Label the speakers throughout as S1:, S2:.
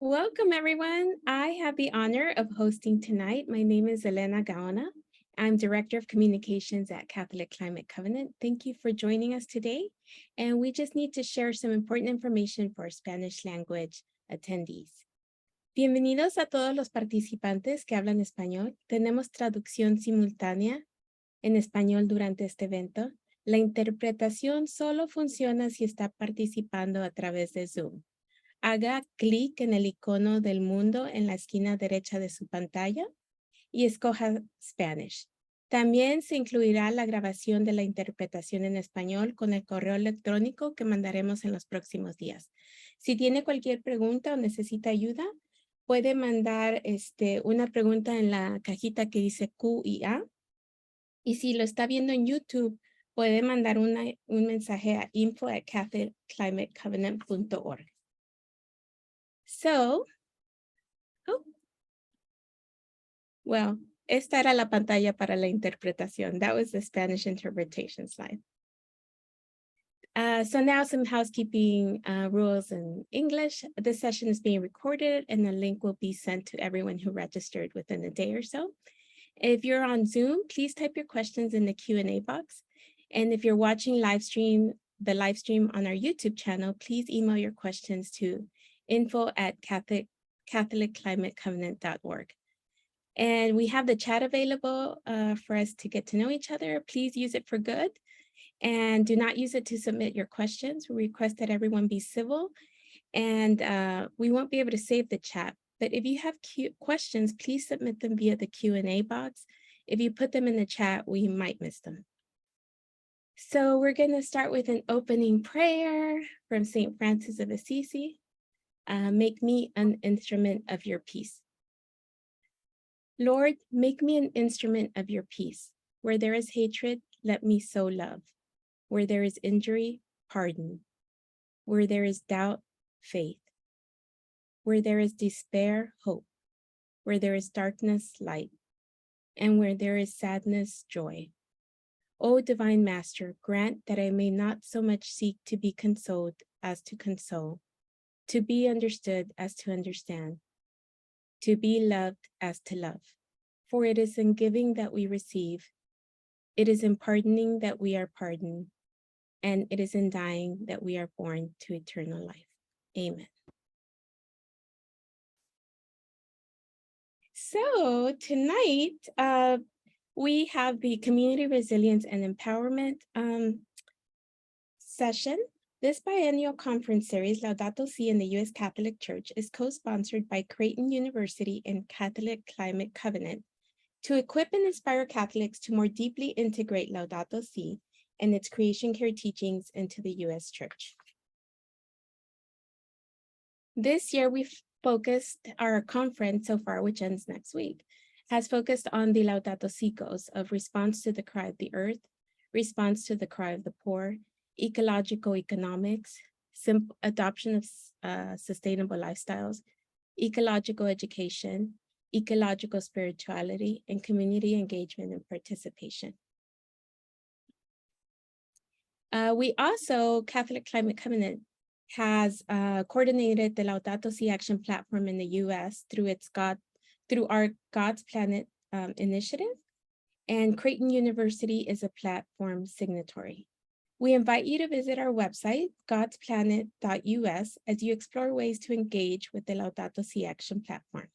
S1: Welcome, everyone. I have the honor of hosting tonight. My name is Elena Gaona. I'm Director of Communications at Catholic Climate Covenant. Thank you for joining us today. And we just need to share some important information for Spanish language attendees. Bienvenidos a todos los participantes que hablan español. Tenemos traducción simultánea en español durante este evento. La interpretación solo funciona si está participando a través de Zoom. Haga clic en el icono del mundo en la esquina derecha de su pantalla y escoja Spanish. También se incluirá la grabación de la interpretación en español con el correo electrónico que mandaremos en los próximos días. Si tiene cualquier pregunta o necesita ayuda, puede mandar una pregunta en la cajita que dice Q y A. Y si lo está viendo en YouTube, puede mandar un mensaje a info@catholicClimateCovenant.org. Well, esta era la pantalla para la interpretación. That was the Spanish interpretation slide. So now some housekeeping rules in English. This session is being recorded and the link will be sent to everyone who registered within a day or so. If you're on Zoom, please type your questions in the Q&A box. And if you're watching the live stream on our YouTube channel, please email your questions to info@CatholicClimateCovenant.org. And we have the chat available for us to get to know each other. Please use it for good and do not use it to submit your questions. We request that everyone be civil and we won't be able to save the chat. But if you have questions, please submit them via the Q&A box. If you put them in the chat, we might miss them. So we're going to start with an opening prayer from St. Francis of Assisi. Make me an instrument of your peace. Lord, make me an instrument of your peace. Where there is hatred, let me sow love. Where there is injury, pardon. Where there is doubt, faith. Where there is despair, hope. Where there is darkness, light. And where there is sadness, joy. O Divine Master, grant that I may not so much seek to be consoled as to console, to be understood as to understand, to be loved as to love. For it is in giving that we receive, it is in pardoning that we are pardoned, and it is in dying that we are born to eternal life. Amen. So tonight, we have the Community Resilience and Empowerment session. This biennial conference series, Laudato Si in the U.S. Catholic Church, is co-sponsored by Creighton University and Catholic Climate Covenant to equip and inspire Catholics to more deeply integrate Laudato Si and its creation care teachings into the U.S. Church. This year, we've focused our conference so far, which ends next week, has focused on the Laudato Si goals of response to the cry of the earth, response to the cry of the poor, ecological economics, adoption of sustainable lifestyles, ecological education, ecological spirituality, and community engagement and participation. We also, Catholic Climate Covenant, has coordinated the Laudato Si Action Platform in the US through our God's Planet initiative, and Creighton University is a platform signatory. We invite you to visit our website, godsplanet.us, as you explore ways to engage with the Laudato Si Action Platform.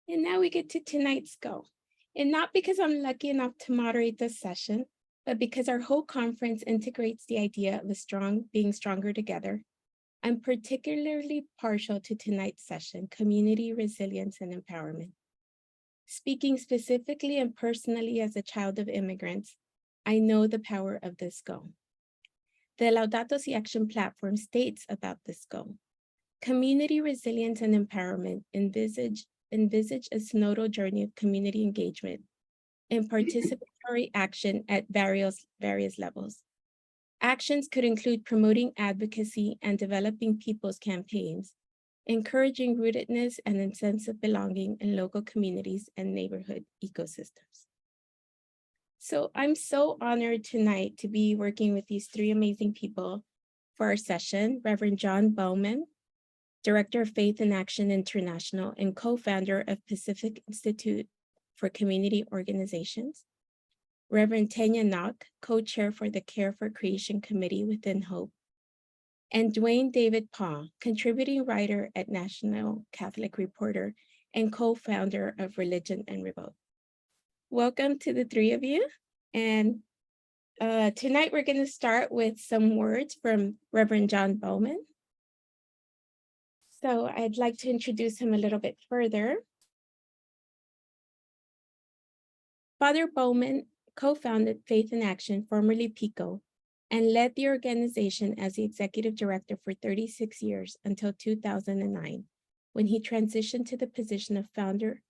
S1: And now we get to tonight's goal. And not because I'm lucky enough to moderate this session, but because our whole conference integrates the idea of being stronger together. I'm particularly partial to tonight's session, Community Resilience and Empowerment. Speaking specifically and personally as a child of immigrants, I know the power of this goal. The Laudato Si Action Platform states about this goal. Community resilience and empowerment envisage a synodal journey of community engagement and participatory action at various levels. Actions could include promoting advocacy and developing people's campaigns, encouraging rootedness and a sense of belonging in local communities and neighborhood ecosystems. So I'm so honored tonight to be working with these three amazing people for our session, Reverend John Baumann, Director of Faith in Action International and co-founder of Pacific Institute for Community Organizations. Reverend Teña Nock, co-chair for the Care for Creation Committee within Hope. And Dwayne David Paul, contributing writer at National Catholic Reporter and co-founder of Religion and Revolt. Welcome to the three of you. And tonight we're going to start with some words from Reverend John Baumann. So I'd like to introduce him a little bit further. Father Baumann co-founded Faith in Action, formerly PICO, and led the organization as the executive director for 36 years until 2009, when he transitioned to the position of founder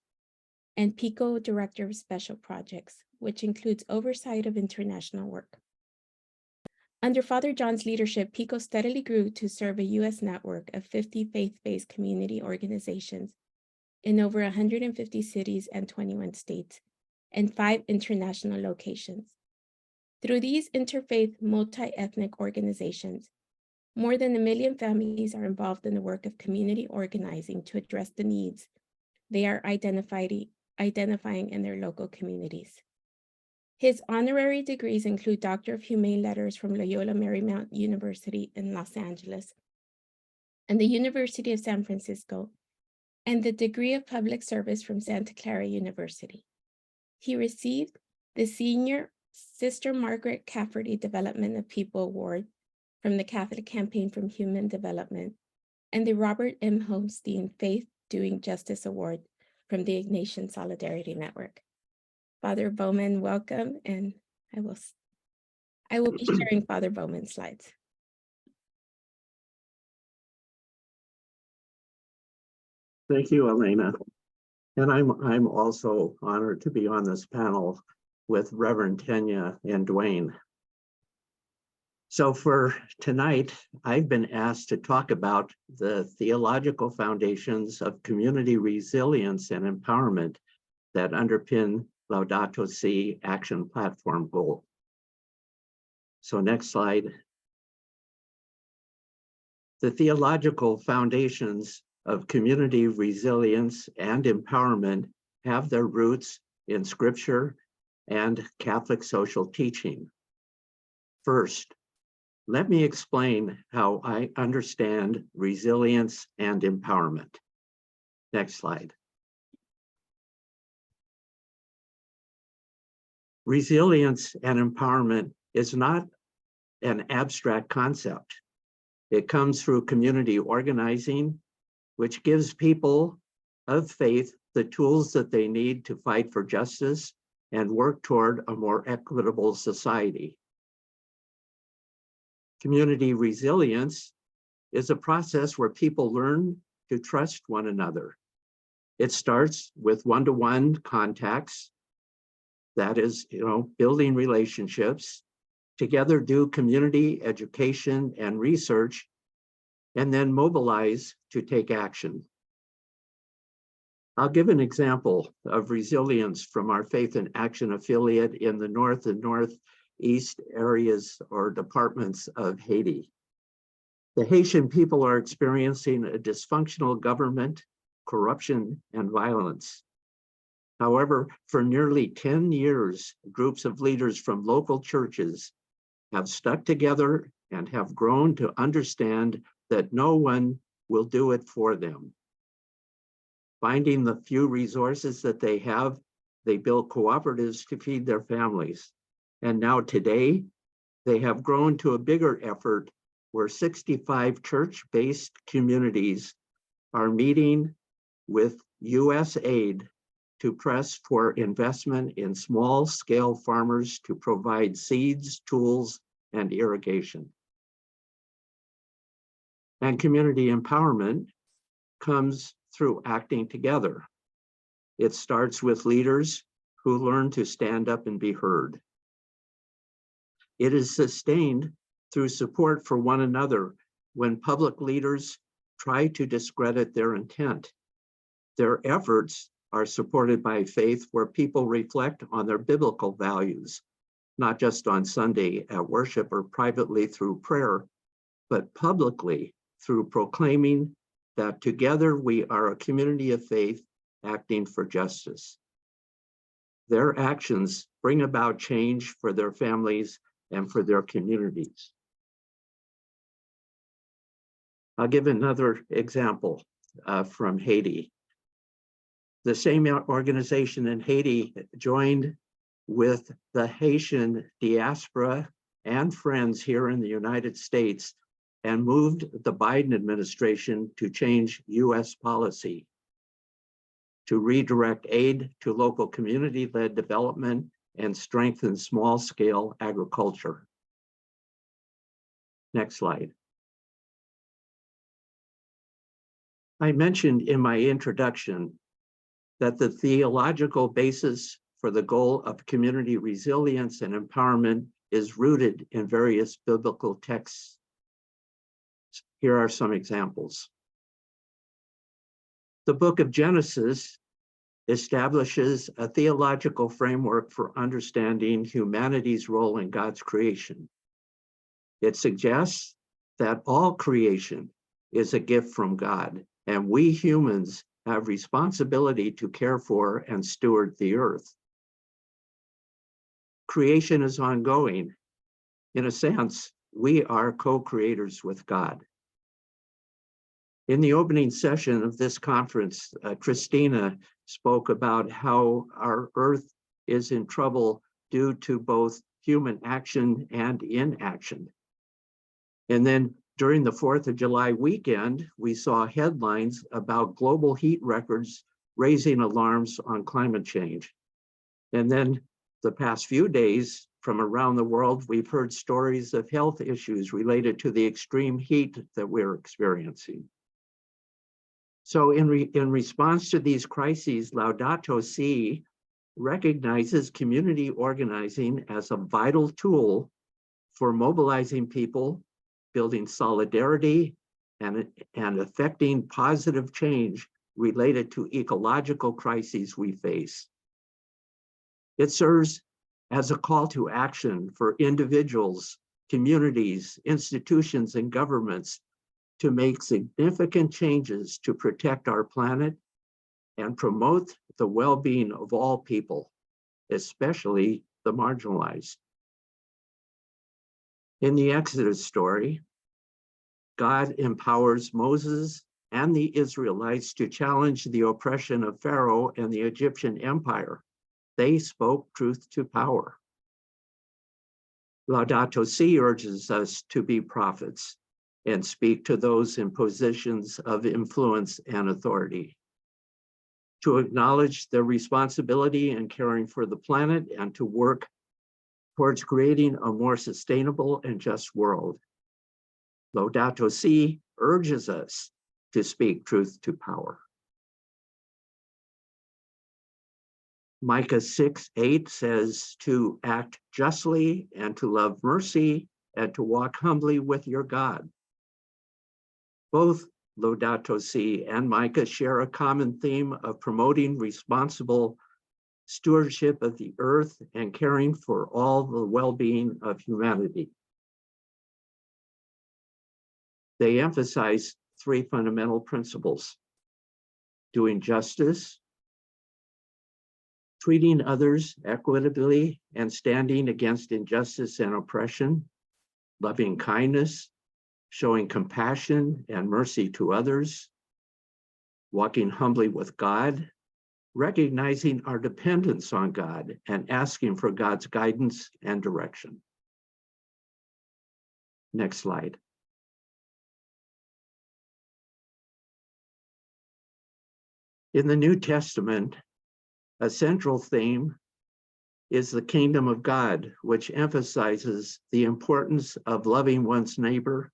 S1: and PICO Director of Special Projects, which includes oversight of international work. Under Father John's leadership, PICO steadily grew to serve a U.S. network of 50 faith-based community organizations in over 150 cities and 21 states, and 5 international locations. Through these interfaith, multi-ethnic organizations, more than 1 million families are involved in the work of community organizing to address the needs they are identifying in their local communities. His honorary degrees include Doctor of Humane Letters from Loyola Marymount University in Los Angeles and the University of San Francisco, and the degree of Public Service from Santa Clara University. He received the Senior Sister Margaret Cafferty Development of People Award from the Catholic Campaign for Human Development and the Robert M. Holstein Faith Doing Justice Award from the Ignatian Solidarity Network. Father Baumann, welcome, and I will be sharing Father Baumann's slides.
S2: Thank you, Elena. And I'm also honored to be on this panel with Reverend Teña and Dwayne. So for tonight, I've been asked to talk about the theological foundations of community resilience and empowerment that underpin Laudato Si Action Platform goal. So next slide. The theological foundations of community resilience and empowerment have their roots in Scripture and Catholic social teaching. First, let me explain how I understand resilience and empowerment. Next slide. Resilience and empowerment is not an abstract concept. It comes through community organizing, which gives people of faith the tools that they need to fight for justice and work toward a more equitable society. Community resilience is a process where people learn to trust one another. It starts with one-to-one contacts, that is, building relationships, together do community education and research, and then mobilize to take action. I'll give an example of resilience from our Faith in Action affiliate in the North and Northeast areas or departments of Haiti. The Haitian people are experiencing a dysfunctional government, corruption, and violence. However, for nearly 10 years, groups of leaders from local churches have stuck together and have grown to understand that no one will do it for them. Finding the few resources that they have, they build cooperatives to feed their families. And now today, they have grown to a bigger effort where 65 church-based communities are meeting with US aid to press for investment in small-scale farmers to provide seeds, tools, and irrigation. And community empowerment comes through acting together. It starts with leaders who learn to stand up and be heard. It is sustained through support for one another when public leaders try to discredit their intent. Their efforts are supported by faith where people reflect on their biblical values, not just on Sunday at worship or privately through prayer, but publicly through proclaiming that together we are a community of faith acting for justice. Their actions bring about change for their families and for their communities. I'll give another example from Haiti. The same organization in Haiti joined with the Haitian diaspora and friends here in the United States and moved the Biden administration to change US policy, to redirect aid to local community-led development and strengthen small-scale agriculture. Next slide. I mentioned in my introduction that the theological basis for the goal of community resilience and empowerment is rooted in various biblical texts. Here are some examples. The book of Genesis establishes a theological framework for understanding humanity's role in God's creation. It suggests that all creation is a gift from God, and we humans have responsibility to care for and steward the earth. Creation is ongoing. In a sense, we are co-creators with God. In the opening session of this conference, Christina spoke about how our earth is in trouble due to both human action and inaction. And then during the 4th of July weekend, we saw headlines about global heat records raising alarms on climate change. And then the past few days from around the world, we've heard stories of health issues related to the extreme heat that we're experiencing. So in response to these crises, Laudato Si recognizes community organizing as a vital tool for mobilizing people, building solidarity, and affecting positive change related to ecological crises we face. It serves as a call to action for individuals, communities, institutions, and governments to make significant changes to protect our planet and promote the well-being of all people, especially the marginalized. In the Exodus story, God empowers Moses and the Israelites to challenge the oppression of Pharaoh and the Egyptian Empire. They spoke truth to power. Laudato Si urges us to be prophets and speak to those in positions of influence and authority, to acknowledge their responsibility in caring for the planet and to work towards creating a more sustainable and just world. Laudato Si urges us to speak truth to power. Micah 6:8 says to act justly and to love mercy and to walk humbly with your God. Both Laudato Si and Micah share a common theme of promoting responsible stewardship of the earth and caring for all the well-being of humanity. They emphasize 3 fundamental principles: doing justice, treating others equitably and standing against injustice and oppression, loving kindness, showing compassion and mercy to others, walking humbly with God, recognizing our dependence on God and asking for God's guidance and direction. Next slide. In the New Testament, a central theme is the kingdom of God, which emphasizes the importance of loving one's neighbor,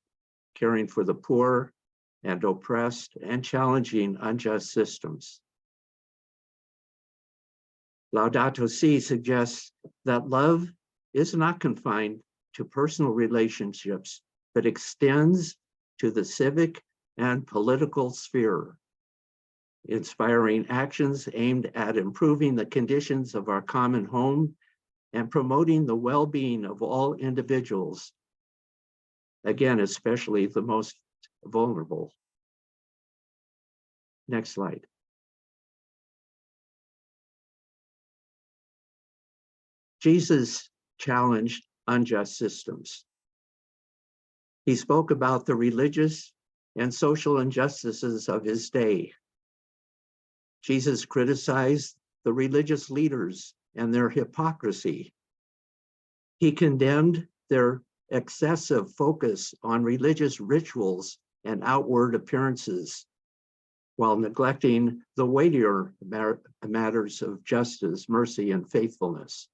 S2: caring for the poor and oppressed, and challenging unjust systems. Laudato Si suggests that love is not confined to personal relationships, but extends to the civic and political sphere, inspiring actions aimed at improving the conditions of our common home and promoting the well-being of all individuals, again, especially the most vulnerable. Next slide. Jesus challenged unjust systems. He spoke about the religious and social injustices of his day. Jesus criticized the religious leaders and their hypocrisy. He condemned their excessive focus on religious rituals and outward appearances, while neglecting the weightier matters of justice, mercy, and faithfulness.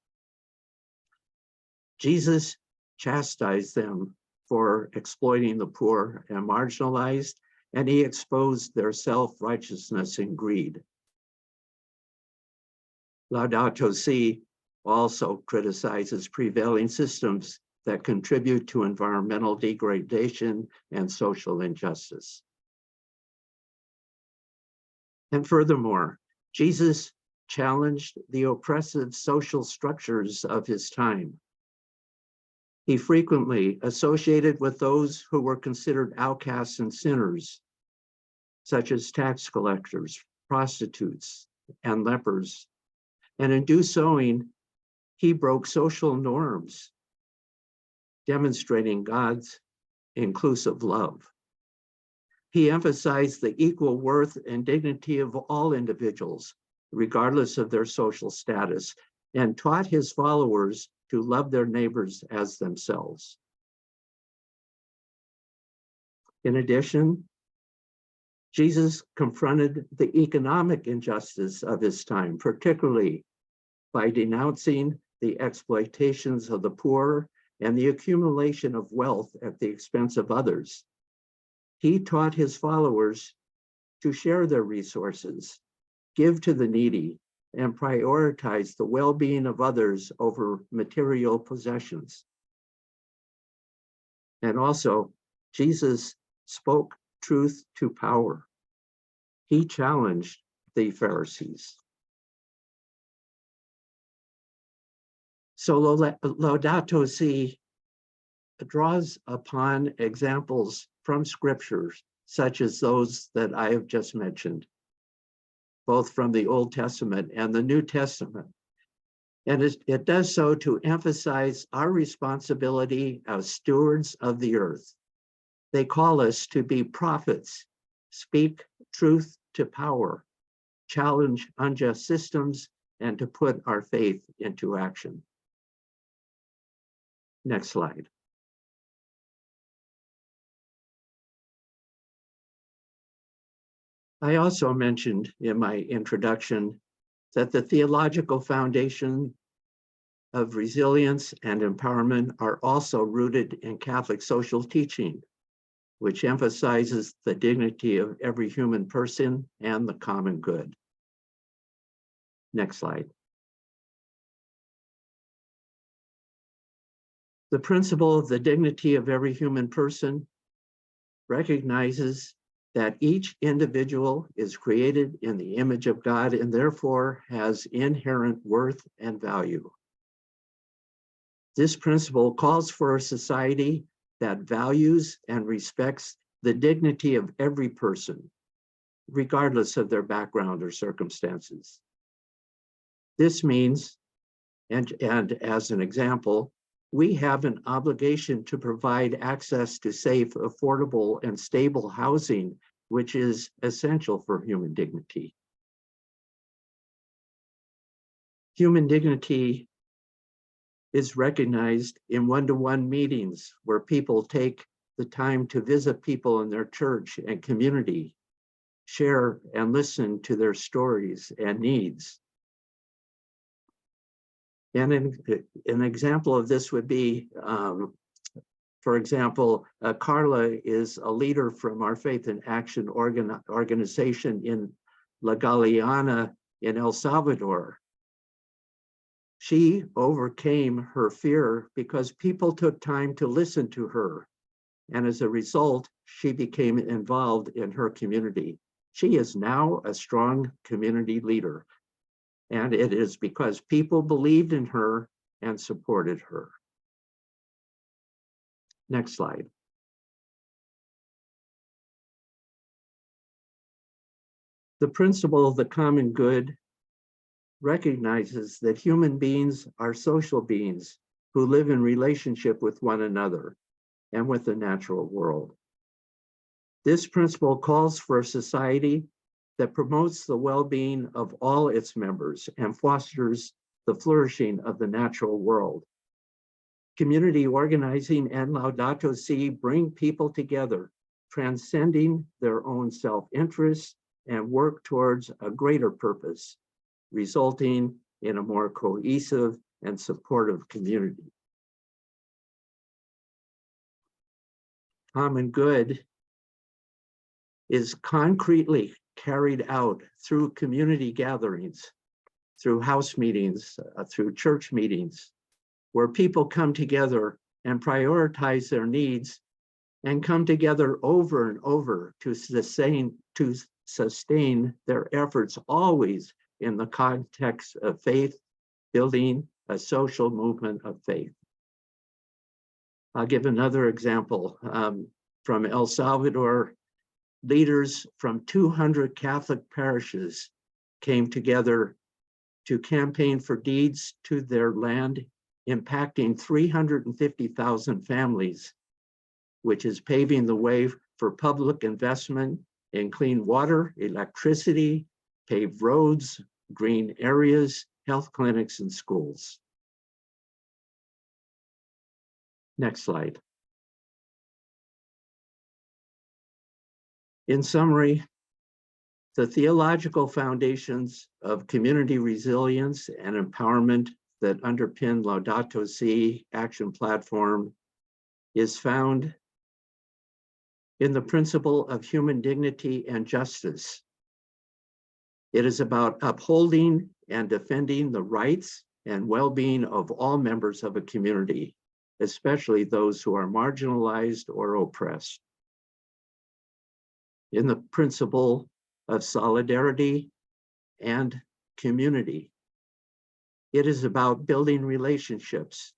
S2: Jesus chastised them for exploiting the poor and marginalized, and he exposed their self-righteousness and greed. Laudato Si also criticizes prevailing systems that contribute to environmental degradation and social injustice. And furthermore, Jesus challenged the oppressive social structures of his time. He frequently associated with those who were considered outcasts and sinners, such as tax collectors, prostitutes, and lepers. And in so doing, he broke social norms, demonstrating God's inclusive love. He emphasized the equal worth and dignity of all individuals, regardless of their social status, and taught his followers to love their neighbors as themselves. In addition, Jesus confronted the economic injustice of his time, particularly by denouncing the exploitations of the poor and the accumulation of wealth at the expense of others. He taught his followers to share their resources, give to the needy, and prioritize the well-being of others over material possessions. And also, Jesus spoke truth to power. He challenged the Pharisees. So Laudato Si draws upon examples from scriptures, such as those that I have just mentioned, both from the Old Testament and the New Testament. And it does so to emphasize our responsibility as stewards of the earth. They call us to be prophets, speak truth to power, challenge unjust systems, and to put our faith into action. Next slide. I also mentioned in my introduction that the theological foundation of resilience and empowerment are also rooted in Catholic social teaching, which emphasizes the dignity of every human person and the common good. Next slide. The principle of the dignity of every human person recognizes that each individual is created in the image of God and therefore has inherent worth and value. This principle calls for a society that values and respects the dignity of every person, regardless of their background or circumstances. This means, and as an example, we have an obligation to provide access to safe, affordable, and stable housing, which is essential for human dignity. Human dignity is recognized in one-to-one meetings where people take the time to visit people in their church and community, share and listen to their stories and needs. And an example of this would be, for example, Carla is a leader from our Faith in Action organization in La Galeana in El Salvador. She overcame her fear because people took time to listen to her. And as a result, she became involved in her community. She is now a strong community leader. And it is because people believed in her and supported her. Next slide. The principle of the common good recognizes that human beings are social beings who live in relationship with one another and with the natural world. This principle calls for a society that promotes the well-being of all its members and fosters the flourishing of the natural world. Community organizing and Laudato Si bring people together, transcending their own self-interest and work towards a greater purpose, resulting in a more cohesive and supportive community. Common good is concretely carried out through community gatherings, through house meetings, through church meetings, where people come together and prioritize their needs and come together over and over to sustain their efforts, always in the context of faith, building a social movement of faith. I'll give another example from El Salvador. Leaders from 200 Catholic parishes came together to campaign for deeds to their land, impacting 350,000 families, which is paving the way for public investment in clean water, electricity, paved roads, green areas, health clinics, and schools. Next slide. In summary, the theological foundations of community resilience and empowerment that underpin Laudato Si Action Platform is found in the principle of human dignity and justice. It is about upholding and defending the rights and well-being of all members of a community, especially those who are marginalized or oppressed. In the principle of solidarity and community, it is about building relationships,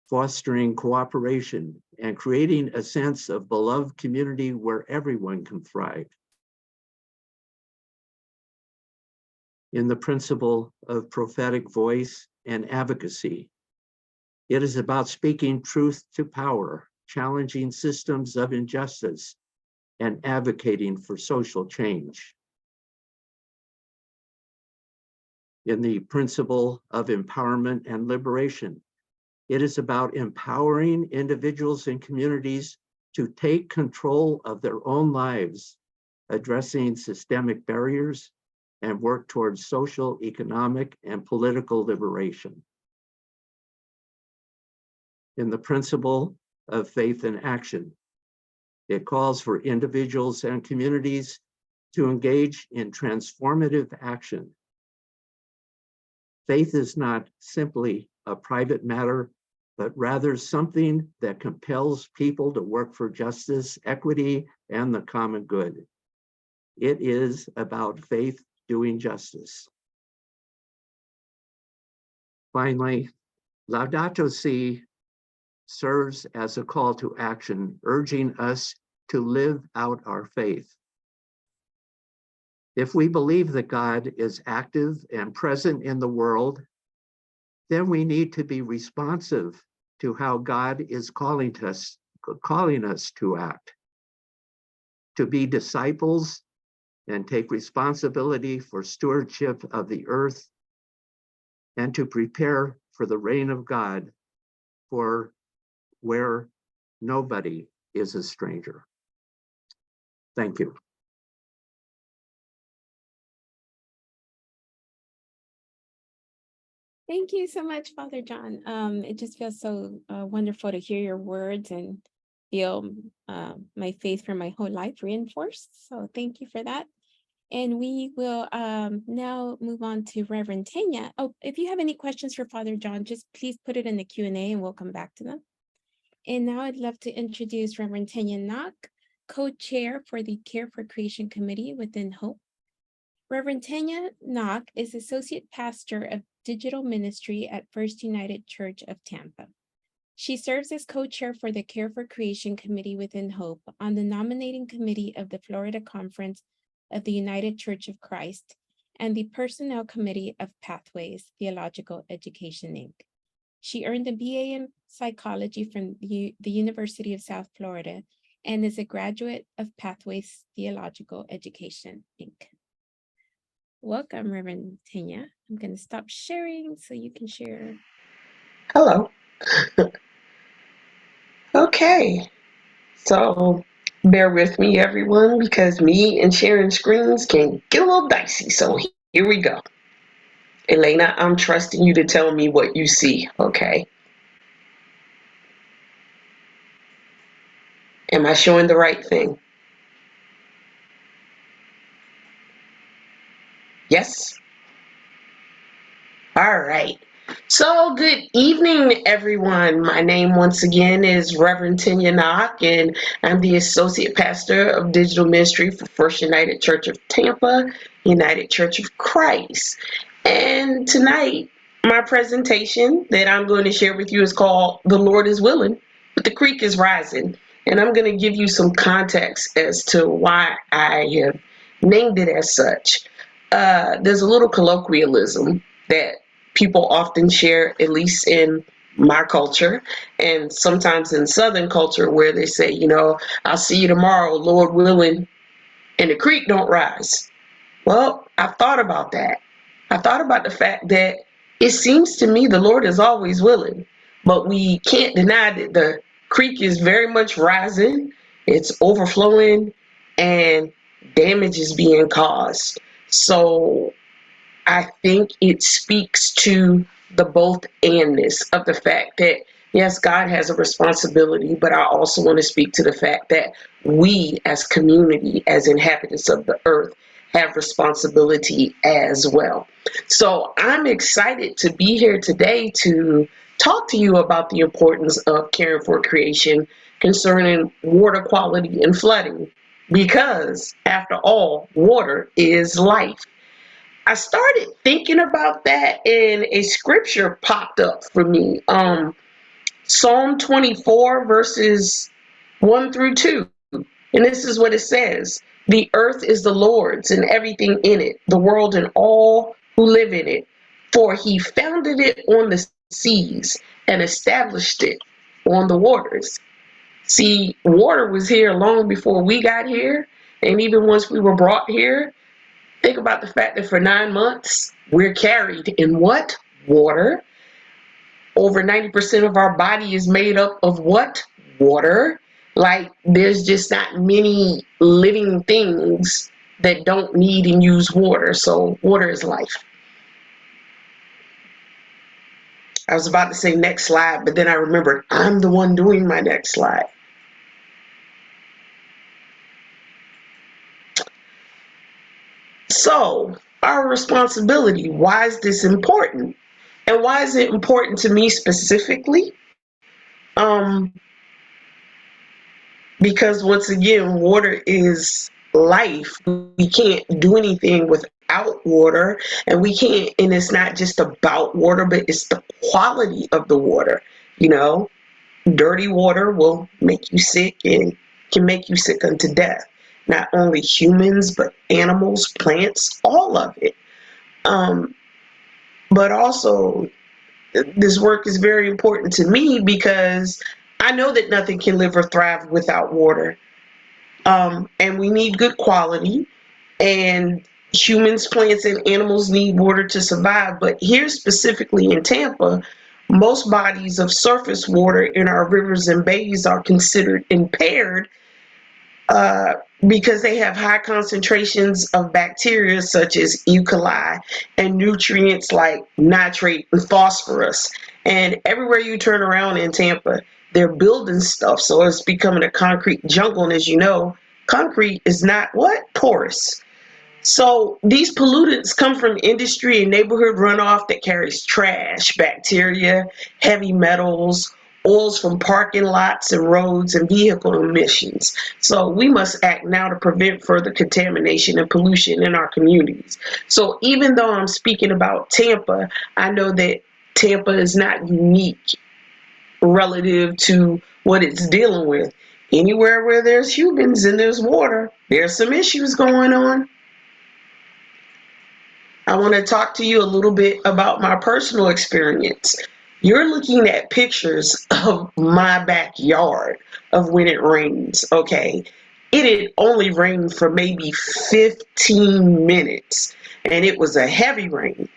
S2: fostering cooperation, and creating a sense of beloved community where everyone can thrive. In the principle of prophetic voice and advocacy, it is about speaking truth to power, challenging systems of injustice, and advocating for social change. In the principle of empowerment and liberation, it is about empowering individuals and communities to take control of their own lives, addressing systemic barriers, and work towards social, economic, and political liberation. In the principle of faith and action, it calls for individuals and communities to engage in transformative action. Faith is not simply a private matter, but rather something that compels people to work for justice, equity, and the common good. It is about faith doing justice. Finally, Laudato Si serves as a call to action, urging us to live out our faith. If we believe that God is active and present in the world, then we need to be responsive to how God is calling us to act, to be disciples and take responsibility for stewardship of the earth, and to prepare for the reign of God, for where nobody is a stranger. Thank you.
S1: Thank you so much, Father John. It just feels so wonderful to hear your words and feel my faith for my whole life reinforced. So thank you for that. And we will now move on to Reverend Teña. Oh, if you have any questions for Father John, just please put it in the Q&A and we'll come back to them. And now I'd love to introduce Reverend Teña Nock, co-chair for the Care for Creation Committee within Hope. Reverend Teña Nock is Associate Pastor of Digital Ministry at First United Church of Tampa. She serves as co-chair for the Care for Creation Committee within Hope on the nominating committee of the Florida Conference of the United Church of Christ and the Personnel Committee of Pathways Theological Education, Inc. She earned a BA in psychology from the University of South Florida and is a graduate of Pathways Theological Education, Inc. Welcome, Reverend Teña. I'm going to stop sharing so you can share.
S3: Hello. Okay, so bear with me, everyone, because me and sharing screens can get a little dicey. So here we go. Elena, I'm trusting you to tell me what you see, okay? Am I showing the right thing? Yes? All right. So good evening, everyone. My name once again is Reverend Teña Nock, and I'm the Associate Pastor of Digital Ministry for First United Church of Tampa, United Church of Christ. And tonight, my presentation that I'm going to share with you is called The Lord is Willing, but the Creek is Rising. And I'm going to give you some context as to why I have named it as such. There's a little colloquialism that people often share, at least in my culture, and sometimes in Southern culture, where they say, you know, I'll see you tomorrow, Lord willing, and the creek don't rise. Well, I've thought about that. I thought about the fact that it seems to me the Lord is always willing, but we can't deny that the creek is very much rising, it's overflowing, and damage is being caused. So I think it speaks to the both andness of the fact that, yes, God has a responsibility, but I also want to speak to the fact that we as community, as inhabitants of the earth, have responsibility as well. So I'm excited to be here today to talk to you about the importance of caring for creation concerning water quality and flooding, because after all, water is life. I started thinking about that and a scripture popped up for me. Psalm 24 verses 1 through 2. And this is what it says. The earth is the Lord's and everything in it, the world and all who live in it. For he founded it on the seas and established it on the waters. See, water was here long before we got here. And even once we were brought here, think about the fact that for 9 months, we're carried in what? Water. Over 90% of our body is made up of what? Water. Like, there's just not many living things that don't need and use water. So water is life. I was about to say next slide, but then I remembered I'm the one doing my next slide. So, our responsibility, why is this important? And why is it important to me specifically? Because once again, water is life. We can't do anything without water, and we can't, and it's not just about water, but it's the quality of the water. You know, dirty water will make you sick and can make you sick unto death. Not only humans, but animals, plants, all of it. But also, this work is very important to me because I know that nothing can live or thrive without water. And we need good quality, and humans, plants, and animals need water to survive. But here specifically in Tampa, most bodies of surface water in our rivers and bays are considered impaired because they have high concentrations of bacteria such as E. coli and nutrients like nitrate and phosphorus. And everywhere you turn around in Tampa, they're building stuff. So it's becoming a concrete jungle. And as you know, concrete is not what? Porous. So these pollutants come from industry and neighborhood runoff that carries trash, bacteria, heavy metals, oils from parking lots and roads, and vehicle emissions. So we must act now to prevent further contamination and pollution in our communities. So even though I'm speaking about Tampa, I know that Tampa is not unique relative to what it's dealing with. Anywhere where there's humans and there's water, there's some issues going on. I want to talk to you a little bit about my personal experience. You're looking at pictures of my backyard of when it rains, okay? It had only rained for maybe 15 minutes, and it was a heavy rain.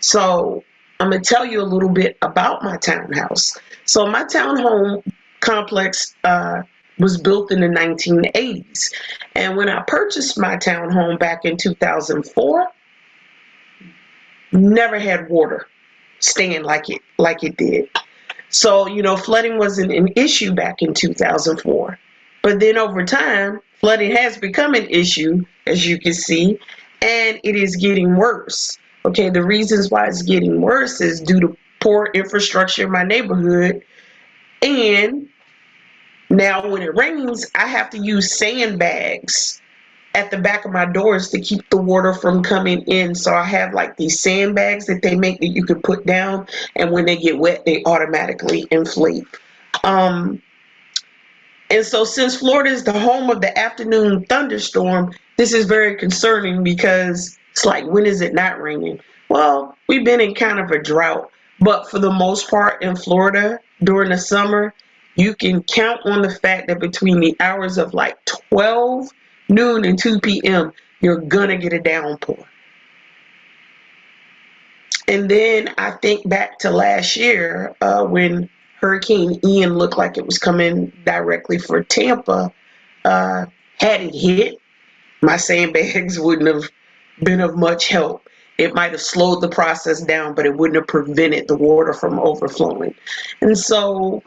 S3: So I'm going to tell you a little bit about my townhouse. So my townhome complex was built in the 1980s. And when I purchased my townhome back in 2004, never had water stand like it did. So, flooding wasn't an issue back in 2004. But then over time, flooding has become an issue, as you can see, and it is getting worse. Okay, the reasons why it's getting worse is due to poor infrastructure in my neighborhood. And now when it rains, I have to use sandbags at the back of my doors to keep the water from coming in. So I have like these sandbags that they make that you can put down, and when they get wet, they automatically inflate. And so since Florida is the home of the afternoon thunderstorm, this is very concerning because it's like, when is it not raining? Well, we've been in kind of a drought, but for the most part in Florida during the summer, you can count on the fact that between the hours of like 12 noon and 2 p.m., you're gonna get a downpour. And then I think back to last year when Hurricane Ian looked like it was coming directly for Tampa. Had it hit, my sandbags wouldn't have been of much help. It might have slowed the process down, but it wouldn't have prevented the water from overflowing. And so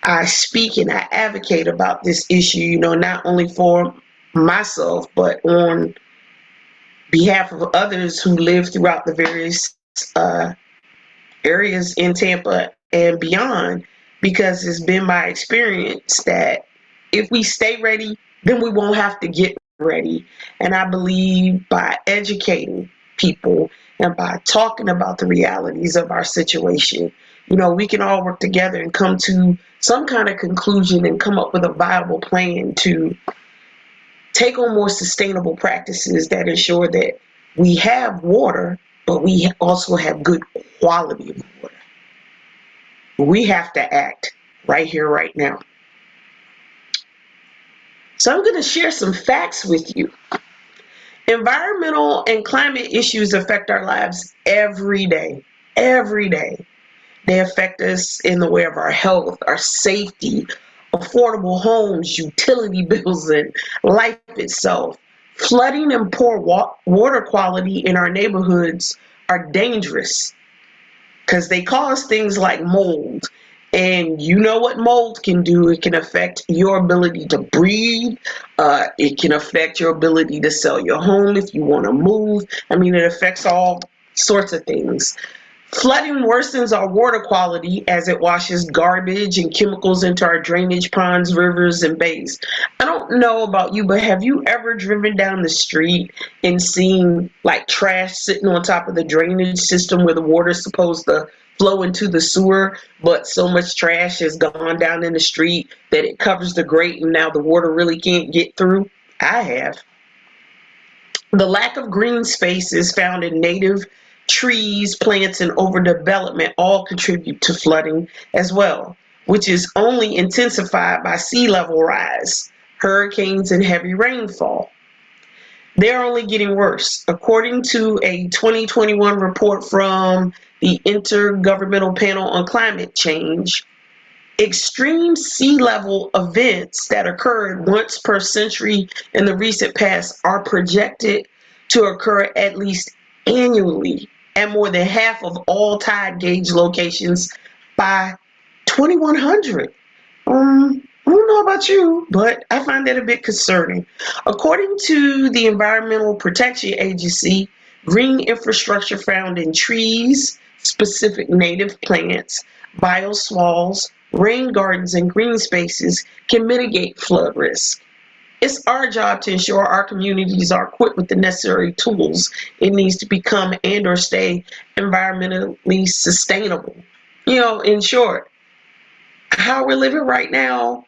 S3: I speak and I advocate about this issue, not only for myself, but on behalf of others who live throughout the various areas in Tampa and beyond, because it's been my experience that if we stay ready, then we won't have to get ready. And I believe by educating people and by talking about the realities of our situation, we can all work together and come to some kind of conclusion and come up with a viable plan to take on more sustainable practices that ensure that we have water, but we also have good quality of water. We have to act right here, right now. So I'm going to share some facts with you. Environmental and climate issues affect our lives every day. Every day. They affect us in the way of our health, our safety, affordable homes, utility bills, and life itself. Flooding and poor water quality in our neighborhoods are dangerous because they cause things like mold. And you know what mold can do? It can affect your ability to breathe. It can affect your ability to sell your home if you want to move. I mean, it affects all sorts of things. Flooding worsens our water quality as it washes garbage and chemicals into our drainage ponds, rivers, and bays. I don't know about you, but have you ever driven down the street and seen like trash sitting on top of the drainage system where the water's supposed to flow into the sewer, but so much trash has gone down in the street that it covers the grate and now the water really can't get through? I have. The lack of green spaces found in native trees, plants, and overdevelopment all contribute to flooding as well, which is only intensified by sea level rise, hurricanes, and heavy rainfall. They're only getting worse. According to a 2021 report from the Intergovernmental Panel on Climate Change, extreme sea level events that occurred once per century in the recent past are projected to occur at least annually at more than half of all tide gauge locations by 2100. I don't know about you, but I find that a bit concerning. According to the Environmental Protection Agency, green infrastructure found in trees, specific native plants, bioswales, rain gardens, and green spaces can mitigate flood risk. It's our job to ensure our communities are equipped with the necessary tools it needs to become and or stay environmentally sustainable. In short, how we're living right now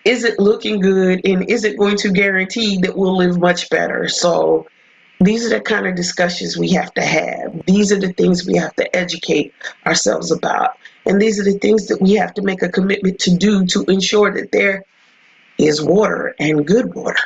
S3: isn't looking good and isn't going to guarantee that we'll live much better. So These are the kind of discussions we have to have. These are the things we have to educate ourselves about. And these are the things that we have to make a commitment to do to ensure that there is water and good water.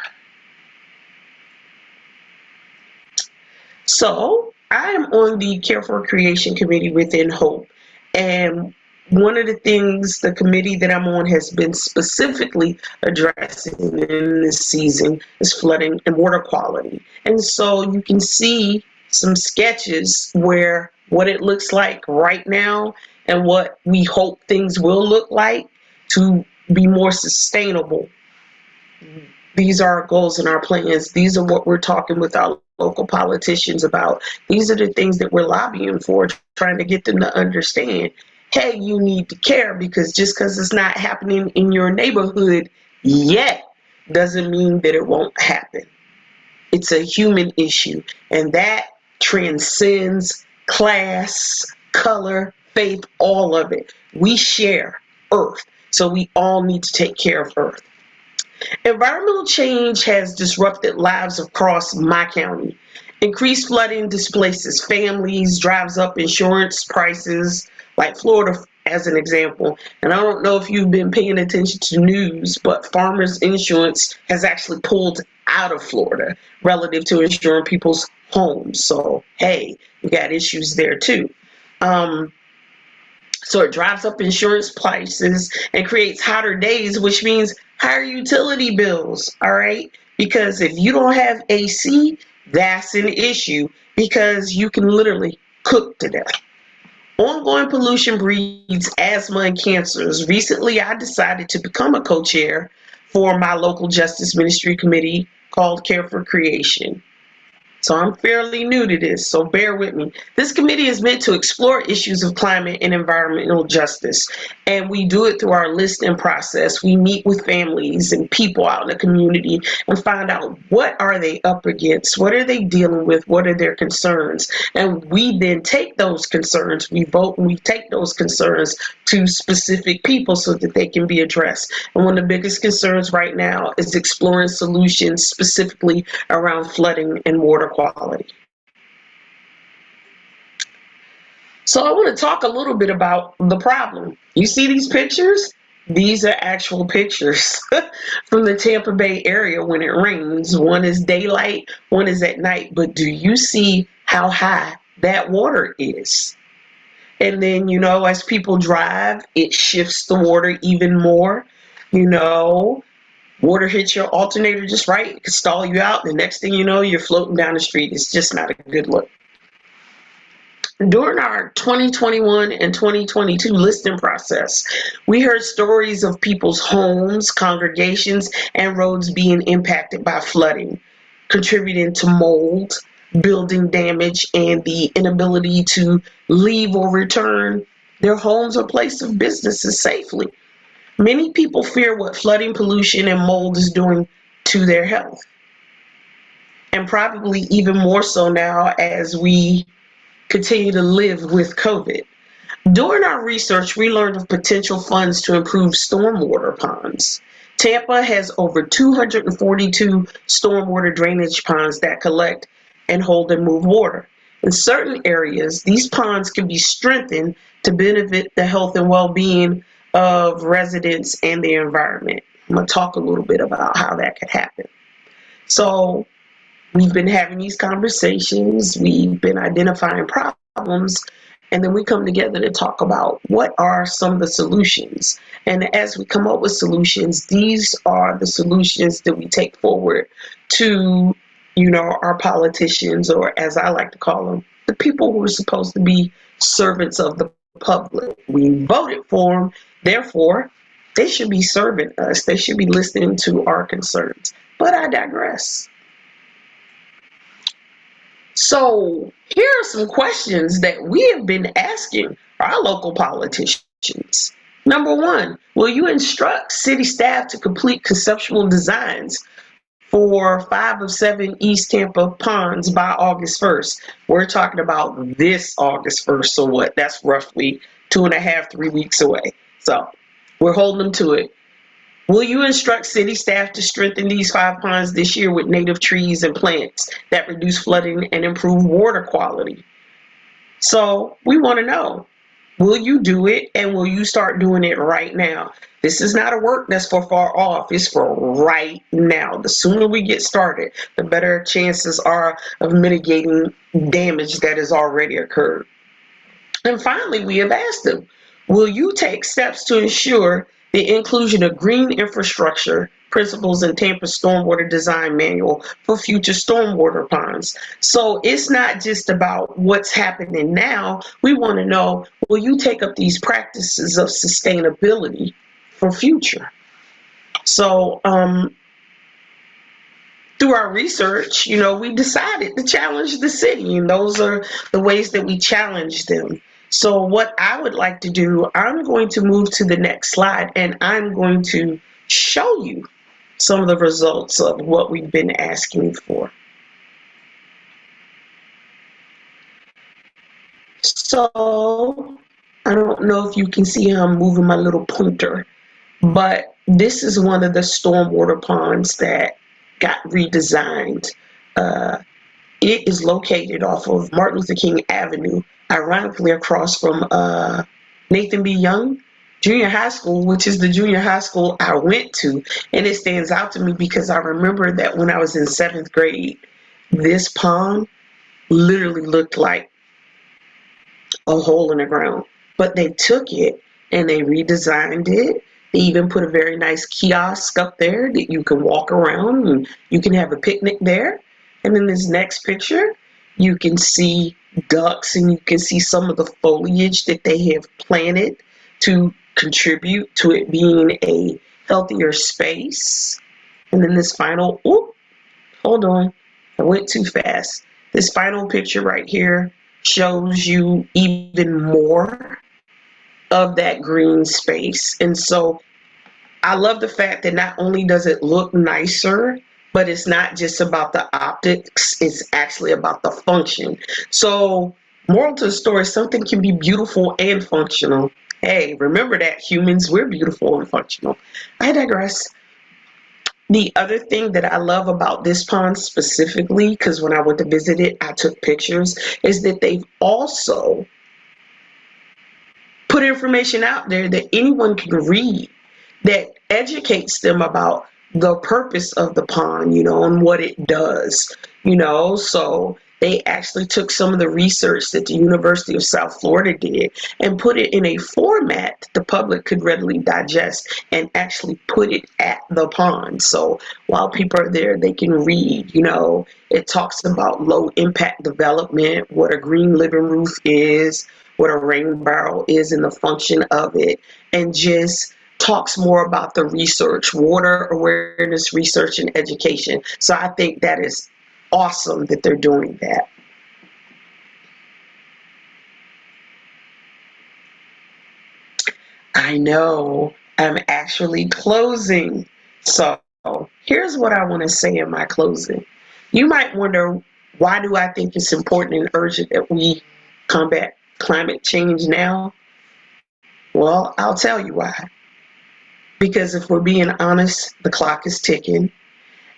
S3: So I am on the Care for Creation Committee within Hope. And one of the things the committee that I'm on has been specifically addressing in this season is flooding and water quality. And so you can see some sketches where what it looks like right now and what we hope things will look like to be more sustainable. These are our goals and our plans. These are what we're talking with our local politicians about. These are the things that we're lobbying for, trying to get them to understand, hey, you need to care, because just because it's not happening in your neighborhood yet doesn't mean that it won't happen. It's a human issue, and that transcends class, color, faith, all of it. We share Earth, so we all need to take care of Earth. Environmental change has disrupted lives across my county. Increased flooding displaces families, drives up insurance prices, like Florida as an example. And I don't know if you've been paying attention to news, but farmers insurance has actually pulled out of Florida relative to insuring people's homes. So, hey, we got issues there too. So it drives up insurance prices and creates hotter days, which means higher utility bills, all right? Because if you don't have AC, that's an issue, because you can literally cook to death. Ongoing pollution breeds asthma and cancers. Recently, I decided to become a co-chair for my local justice ministry committee called Care for Creation. So I'm fairly new to this, so bear with me. This committee is meant to explore issues of climate and environmental justice, and we do it through our listening process. We meet with families and people out in the community and find out what are they up against, what are they dealing with, what are their concerns, and we then take those concerns, we vote and we take those concerns to specific people so that they can be addressed. And one of the biggest concerns right now is exploring solutions specifically around flooding and water quality. So I want to talk a little bit about the problem. You see these pictures? These are actual pictures from the Tampa Bay area when it rains. One is daylight, one is at night. But do you see how high that water is? And then, you know, as people drive, it shifts the water even more. You know, water hits your alternator just right, it could stall you out. The next thing you know, you're floating down the street. It's just not a good look. During our 2021 and 2022 listing process, we heard stories of people's homes, congregations, and roads being impacted by flooding, contributing to mold, building damage, and the inability to leave or return their homes or place of businesses safely. Many people fear what flooding, pollution, and mold is doing to their health. And probably even more so now as we continue to live with COVID. During our research, we learned of potential funds to improve stormwater ponds. Tampa has over 242 stormwater drainage ponds that collect and hold and move water. In certain areas, these ponds can be strengthened to benefit the health and well-being of residents and the environment. I'm going to talk a little bit about how that could happen. So we've been having these conversations, we've been identifying problems, and then we come together to talk about what are some of the solutions. And as we come up with solutions, these are the solutions that we take forward to, you know, our politicians, or as I like to call them, the people who are supposed to be servants of the public. We voted for them, therefore, they should be serving us. They should be listening to our concerns. But I digress. So here are some questions that we have been asking our local politicians. Number one, will you instruct city staff to complete conceptual designs for 5 of 7 East Tampa ponds by August 1st? We're talking about this August 1st, so what? That's roughly 2.5, 3 weeks away. So we're holding them to it. Will you instruct city staff to strengthen these 5 ponds this year with native trees and plants that reduce flooding and improve water quality? So we want to know, will you do it, and will you start doing it right now? This is not a work that's for far off. It's for right now. The sooner we get started, the better chances are of mitigating damage that has already occurred. And finally, we have asked them, will you take steps to ensure the inclusion of green infrastructure principles in Tampa's stormwater design manual for future stormwater ponds? So it's not just about what's happening now. We want to know, will you take up these practices of sustainability for future? So through our research, we decided to challenge the city, and those are the ways that we challenge them. So what I would like to do, I'm going to move to the next slide, and I'm going to show you some of the results of what we've been asking for. So I don't know if you can see how I'm moving my little pointer, but this is one of the stormwater ponds that got redesigned. It is located off of Martin Luther King Avenue, ironically across from Nathan B. Young Junior High School, which is the junior high school I went to. And it stands out to me because I remember that when I was in 7th grade, this pond literally looked like a hole in the ground. But they took it and they redesigned it. They even put a very nice kiosk up there that you can walk around and you can have a picnic there. And in this next picture, you can see ducks and you can see some of the foliage that they have planted to contribute to it being a healthier space. And then this final, hold on, I went too fast. This final picture right here shows you even more of that green space. And so I love the fact that not only does it look nicer, but it's not just about the optics, it's actually about the function. So moral to the story, something can be beautiful and functional. Hey, remember that, humans, we're beautiful and functional. I digress. The other thing that I love about this pond specifically, because when I went to visit it, I took pictures, is that they've also put information out there that anyone can read that educates them about the purpose of the pond, and what it does, so they actually took some of the research that the University of South Florida did and put it in a format the public could readily digest and actually put it at the pond. So while people are there, they can read, it talks about low impact development, what a green living roof is, what a rain barrel is and the function of it, and just talks more about the research, water awareness research and education. So I think that is awesome that they're doing that. I know I'm actually closing. So here's what I want to say in my closing. You might wonder, why do I think it's important and urgent that we combat climate change now? Well, I'll tell you why. Because if we're being honest, the clock is ticking,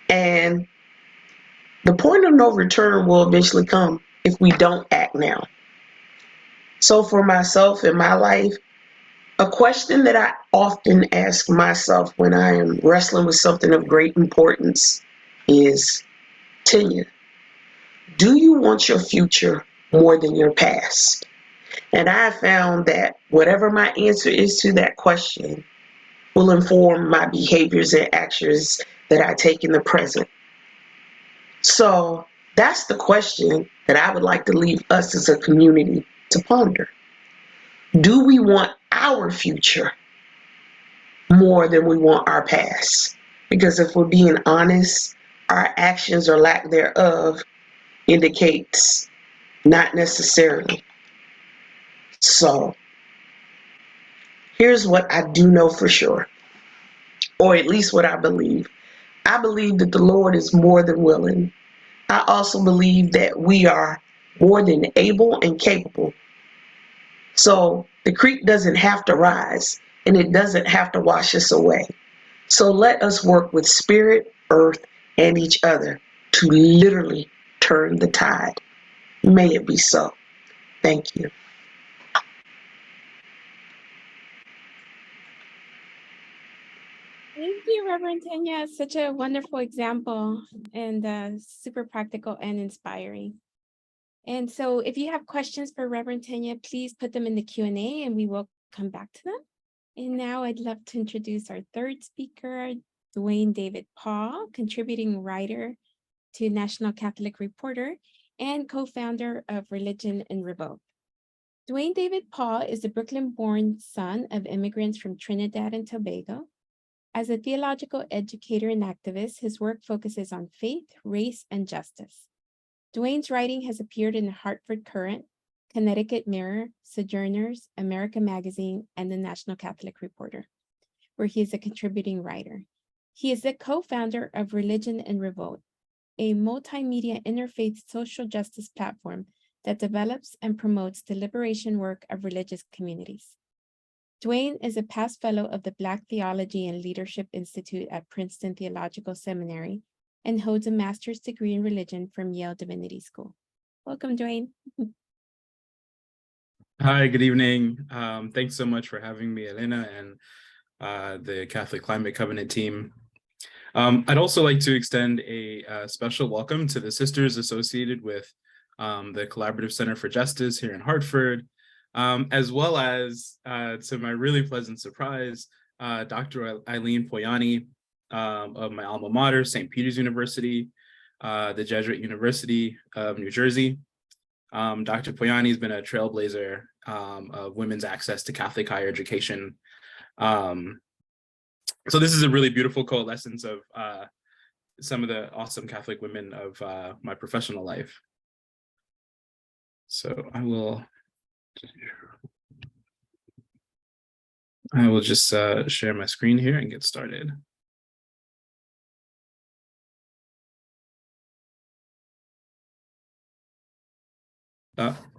S3: and the point of no return will eventually come if we don't act now. So for myself in my life, a question that I often ask myself when I am wrestling with something of great importance is, Teña, do you want your future more than your past? And I found that whatever my answer is to that question will inform my behaviors and actions that I take in the present. So that's the question that I would like to leave us as a community to ponder. Do we want our future more than we want our past? Because if we're being honest, our actions or lack thereof indicates not necessarily. So here's what I do know for sure, or at least what I believe. I believe that the Lord is more than willing. I also believe that we are more than able and capable. So the creek doesn't have to rise, and it doesn't have to wash us away. So let us work with spirit, earth, and each other to literally turn the tide. May it be so. Thank you.
S1: Thank you, Reverend Teña. Such a wonderful example and super practical and inspiring. And so if you have questions for Reverend Teña, please put them in the Q&A and we will come back to them. And now I'd love to introduce our third speaker, Dwayne David Paul, contributing writer to National Catholic Reporter and co-founder of Religion and Revolt. Dwayne David Paul is the Brooklyn-born son of immigrants from Trinidad and Tobago. As a theological educator and activist, his work focuses on faith, race, and justice. Dwayne's writing has appeared in the Hartford Courant, Connecticut Mirror, Sojourners, America Magazine, and the National Catholic Reporter, where he is a contributing writer. He is the co-founder of Religion and Revolt, a multimedia interfaith social justice platform that develops and promotes the liberation work of religious communities. Dwayne is a past fellow of the Black Theology and Leadership Institute at Princeton Theological Seminary and holds a master's degree in religion from Yale Divinity School. Welcome, Dwayne.
S4: Hi, good evening. Thanks so much for having me, Elena, and the Catholic Climate Covenant team. I'd also like to extend a special welcome to the sisters associated with the Collaborative Center for Justice here in Hartford, as well as, to my really pleasant surprise, Dr. Eileen Poyani of my alma mater, St. Peter's University, the Jesuit University of New Jersey. Dr. Poyani has been a trailblazer of women's access to Catholic higher education. So this is a really beautiful coalescence of some of the awesome Catholic women of my professional life. So I will just share my screen here and get started.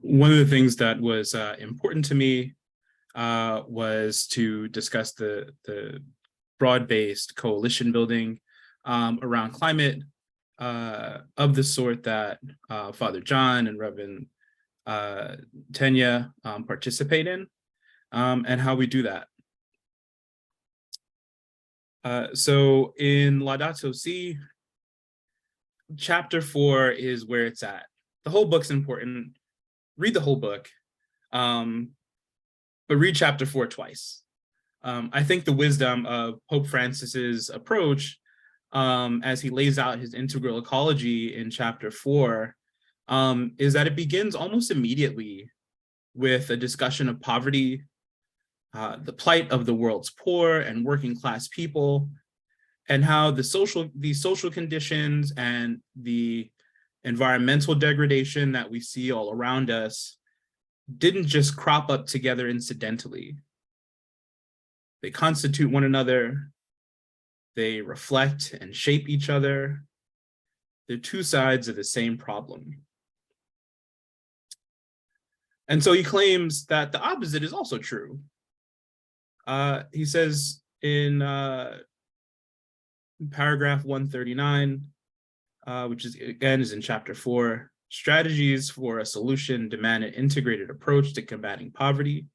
S4: One of the things that was important to me was to discuss the broad-based coalition building around climate of the sort that Father John and Reverend Teña participate in, and how we do that. So in Laudato Si, chapter 4 is where it's at. The whole book's important. Read the whole book, but read chapter 4 twice. I think the wisdom of Pope Francis's approach, as he lays out his integral ecology in chapter 4, is that it begins almost immediately with a discussion of poverty, the plight of the world's poor and working class people, and how these social conditions and the environmental degradation that we see all around us didn't just crop up together incidentally. They constitute one another. They reflect and shape each other. They're two sides of the same problem. And so he claims that the opposite is also true. He says in paragraph 139, which is again is in chapter 4, strategies for a solution demand an integrated approach to combating poverty,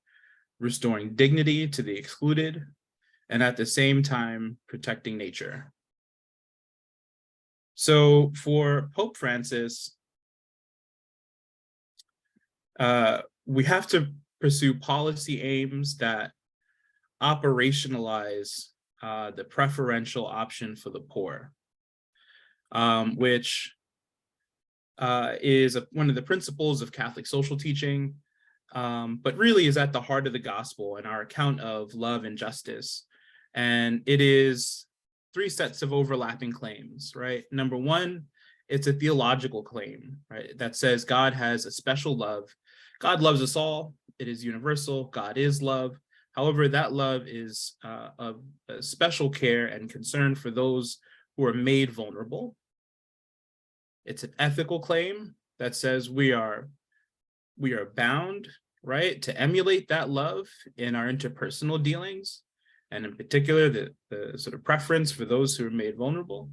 S4: restoring dignity to the excluded, and at the same time protecting nature. So for Pope Francis, we have to pursue policy aims that operationalize the preferential option for the poor, which is one of the principles of Catholic social teaching, but really is at the heart of the gospel and our account of love and justice. And it is 3 sets of overlapping claims, right? Number 1, it's a theological claim, right? That says God has a special love. God loves us all. It is universal. God is love. However, that love is of special care and concern for those who are made vulnerable. It's an ethical claim that says we are bound, right, to emulate that love in our interpersonal dealings. and in particular, the sort of preference for those who are made vulnerable.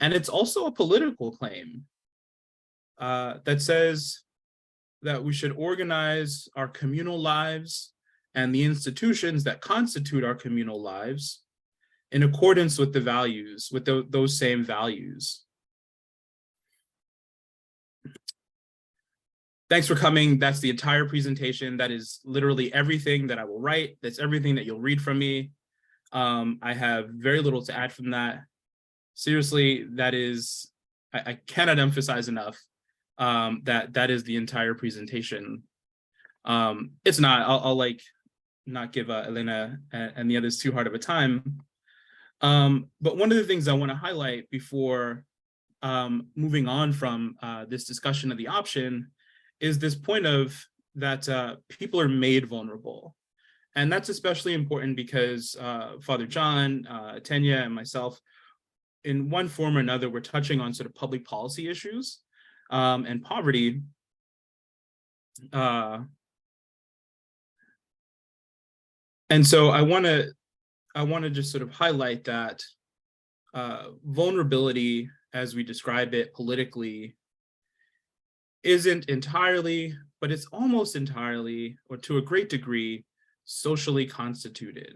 S4: And it's also a political claim that says that we should organize our communal lives and the institutions that constitute our communal lives in accordance with the values, with those same values. Thanks for coming. That's the entire presentation. That is literally everything that I will write. That's everything that you'll read from me. I have very little to add from that. Seriously, that is, I cannot emphasize enough that is the entire presentation. It's not, I'll like not give Elena and the others too hard of a time. But one of the things I want to highlight before moving on from this discussion of the option is this point of that people are made vulnerable. And that's especially important because Father John, Teña, and myself, in one form or another, we're touching on sort of public policy issues and poverty. And so I want to just sort of highlight that vulnerability, as we describe it politically, isn't entirely, but it's almost entirely, or to a great degree, socially constituted.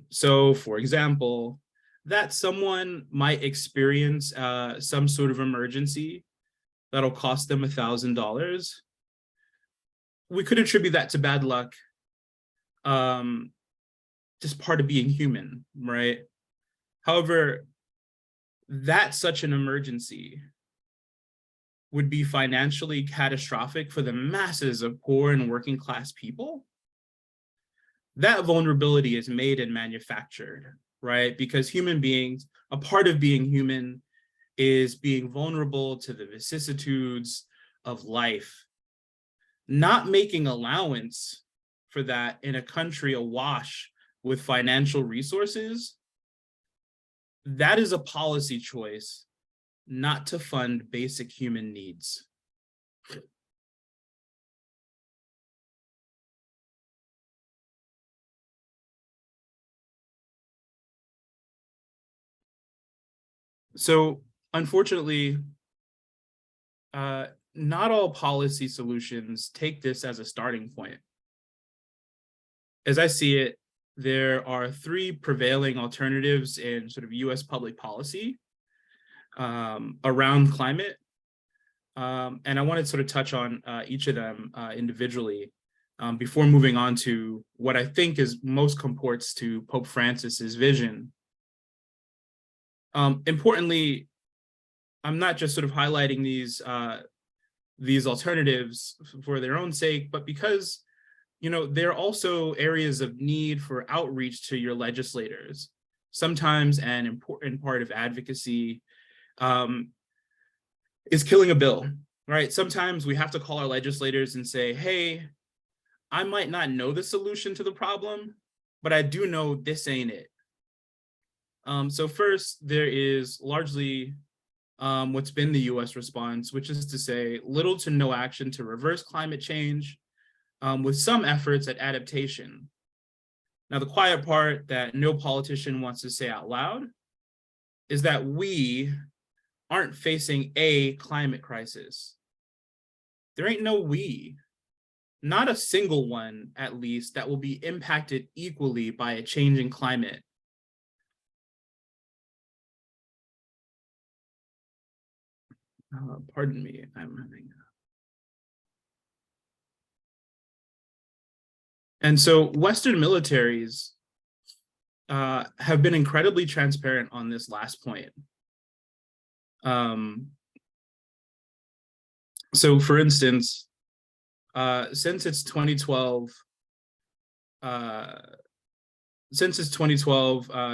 S4: So, for example, that someone might experience some sort of emergency that'll cost them $1,000. We could attribute that to bad luck, just part of being human, right? However, that such an emergency would be financially catastrophic for the masses of poor and working class people. That vulnerability is made and manufactured, right? Because human beings, a part of being human is being vulnerable to the vicissitudes of life. Not making allowance for that in a country awash with financial resources, that is a policy choice not to fund basic human needs. So, unfortunately, not all policy solutions take this as a starting point. As I see it, there are three prevailing alternatives in sort of US public policy around climate. And I want to sort of touch on each of them individually before moving on to what I think is most comports to Pope Francis's vision. Importantly, I'm not just sort of highlighting these alternatives for their own sake, but because, you know, they're also areas of need for outreach to your legislators. Sometimes an important part of advocacy is killing a bill, right? Sometimes we have to call our legislators and say, hey, I might not know the solution to the problem, but I do know this ain't it. So first, there is largely what's been the US response, which is to say little to no action to reverse climate change with some efforts at adaptation. Now, the quiet part that no politician wants to say out loud is that we aren't facing a climate crisis. There ain't no we, not a single one, at least, that will be impacted equally by a changing climate. Pardon me, I'm having. And so Western militaries have been incredibly transparent on this last point. So for instance, since its 2012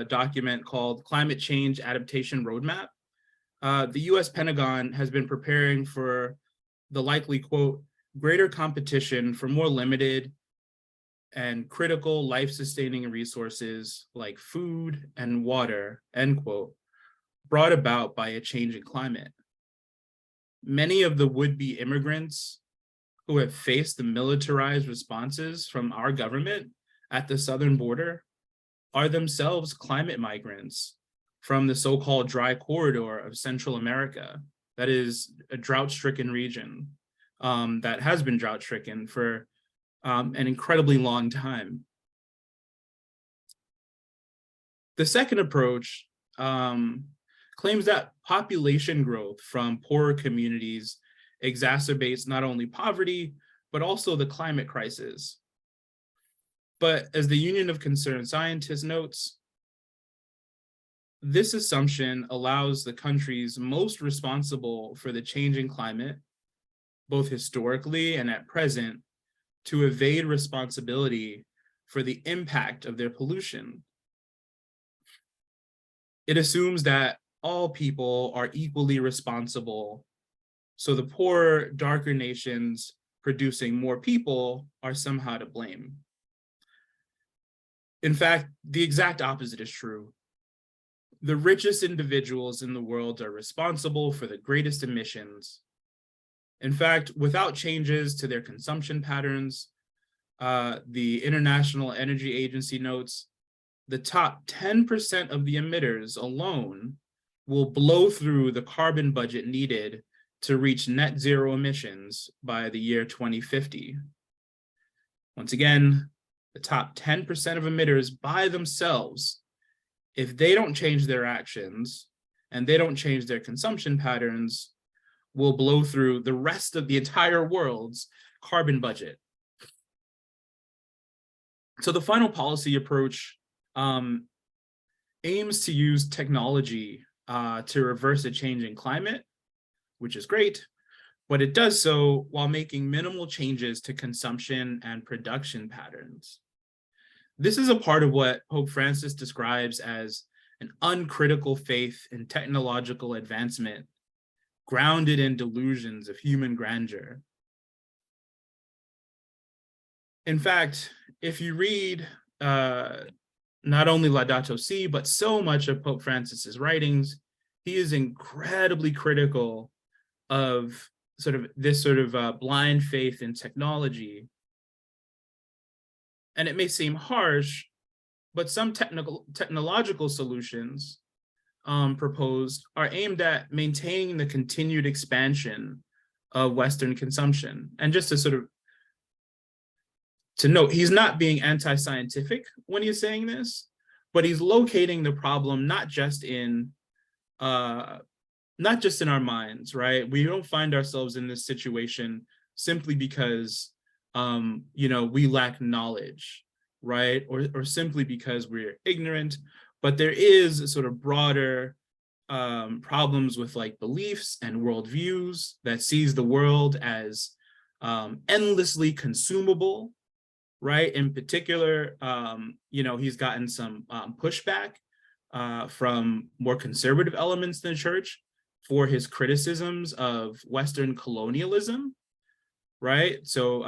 S4: document called Climate Change Adaptation Roadmap, the US Pentagon has been preparing for the likely, quote, greater competition for more limited and critical life-sustaining resources like food and water, end quote, brought about by a changing climate. Many of the would-be immigrants who have faced the militarized responses from our government at the southern border are themselves climate migrants from the so-called dry corridor of Central America. That is a drought-stricken region that has been drought-stricken for an incredibly long time. The second approach claims that population growth from poorer communities exacerbates not only poverty, but also the climate crisis. But as the Union of Concerned Scientists notes, this assumption allows the countries most responsible for the changing climate, both historically and at present, to evade responsibility for the impact of their pollution. It assumes that all people are equally responsible, so the poorer, darker nations producing more people are somehow to blame. In fact, the exact opposite is true. The richest individuals in the world are responsible for the greatest emissions. In fact, without changes to their consumption patterns, the International Energy Agency notes the top 10% of the emitters alone will blow through the carbon budget needed to reach net zero emissions by the year 2050. Once again, the top 10% of emitters by themselves, if they don't change their actions and they don't change their consumption patterns, will blow through the rest of the entire world's carbon budget. So the final policy approach aims to use technology to reverse a changing climate, which is great, but it does so while making minimal changes to consumption and production patterns. This is a part of what Pope Francis describes as an uncritical faith in technological advancement, grounded in delusions of human grandeur. In fact, if you read not only Laudato Si, but so much of Pope Francis's writings, he is incredibly critical of this blind faith in technology. And it may seem harsh, but some technological solutions proposed are aimed at maintaining the continued expansion of Western consumption. And just to note, he's not being anti-scientific when he's saying this, but he's locating the problem not just in our minds, right? We don't find ourselves in this situation simply because we lack knowledge, right? Or simply because we're ignorant, but there is broader problems with beliefs and worldviews that sees the world as endlessly consumable, right? In particular, he's gotten some pushback from more conservative elements in the church for his criticisms of Western colonialism, right? So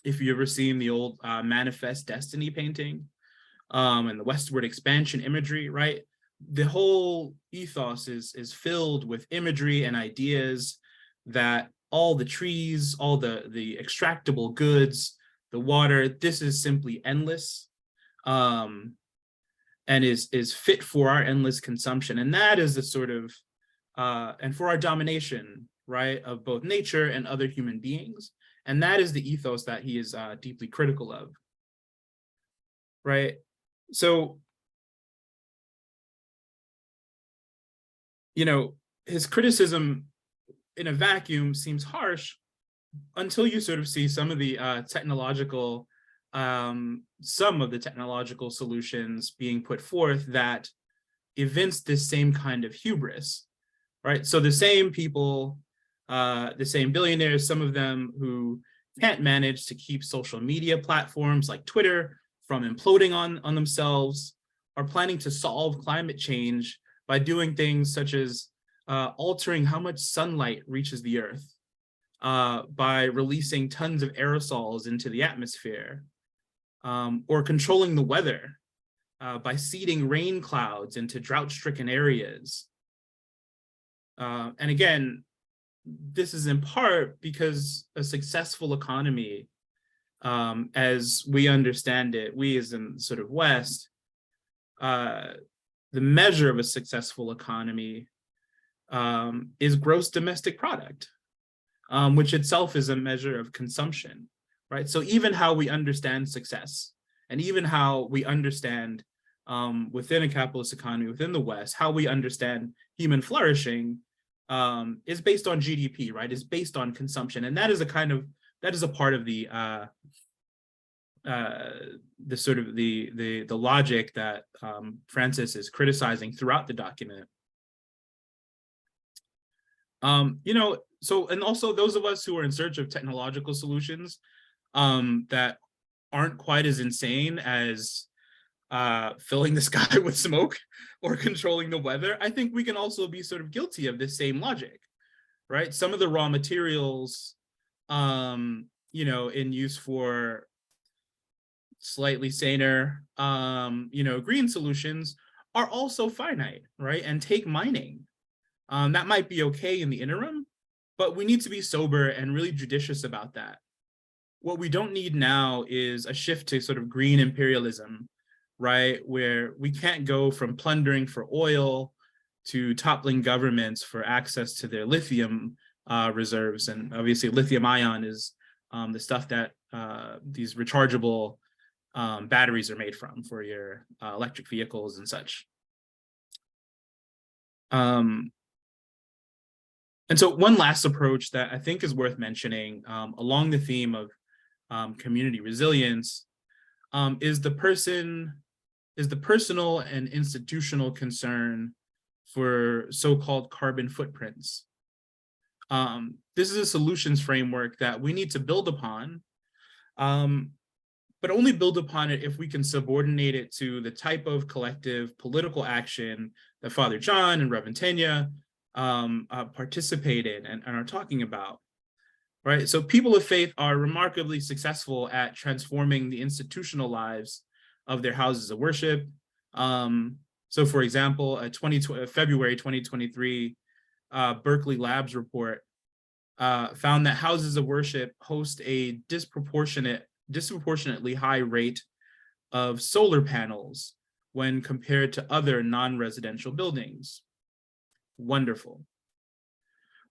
S4: if you ever seen the old Manifest Destiny painting and the westward expansion imagery, right? The whole ethos is filled with imagery and ideas that all the trees, all the extractable goods, the water, this is simply endless and is fit for our endless consumption. And that is the and for our domination, right, of both nature and other human beings. And that is the ethos that he is deeply critical of, right? So, his criticism in a vacuum seems harsh until you see some of the technological solutions being put forth that evince this same kind of hubris, right? So the same people, the same billionaires, some of them who can't manage to keep social media platforms like Twitter from imploding on themselves, are planning to solve climate change by doing things such as altering how much sunlight reaches the earth, by releasing tons of aerosols into the atmosphere, or controlling the weather by seeding rain clouds into drought-stricken areas. And again, this is in part because a successful economy as we understand it, we as in sort of West, the measure of a successful economy is gross domestic product, which itself is a measure of consumption, right? So even how we understand success, and even how we understand within a capitalist economy, within the West, how we understand human flourishing is based on GDP, right? Is based on consumption, and that is a kind of, that is a part of the sort of the logic that Francis is criticizing throughout the document. You know, so, and also those of us who are in search of technological solutions that aren't quite as insane as filling the sky with smoke or controlling the weather, I think we can also be sort of guilty of this same logic, right? Some of the raw materials, you know, in use for slightly saner, you know, green solutions are also finite, right? And take mining. That might be okay in the interim, but we need to be sober and really judicious about that. What we don't need now is a shift to sort of green imperialism, right? Where we can't go from plundering for oil to toppling governments for access to their lithium reserves. And obviously lithium ion is the stuff that these rechargeable batteries are made from for your electric vehicles and such. And so one last approach that I think is worth mentioning along the theme of community resilience is the personal and institutional concern for so-called carbon footprints. This is a solutions framework that we need to build upon, but only build upon it if we can subordinate it to the type of collective political action that Father John and Reverend Teña participate in and are talking about, right? So people of faith are remarkably successful at transforming the institutional lives of their houses of worship. So for example, a February 2023 Berkeley Labs report found that houses of worship host a disproportionately high rate of solar panels when compared to other non-residential buildings. Wonderful.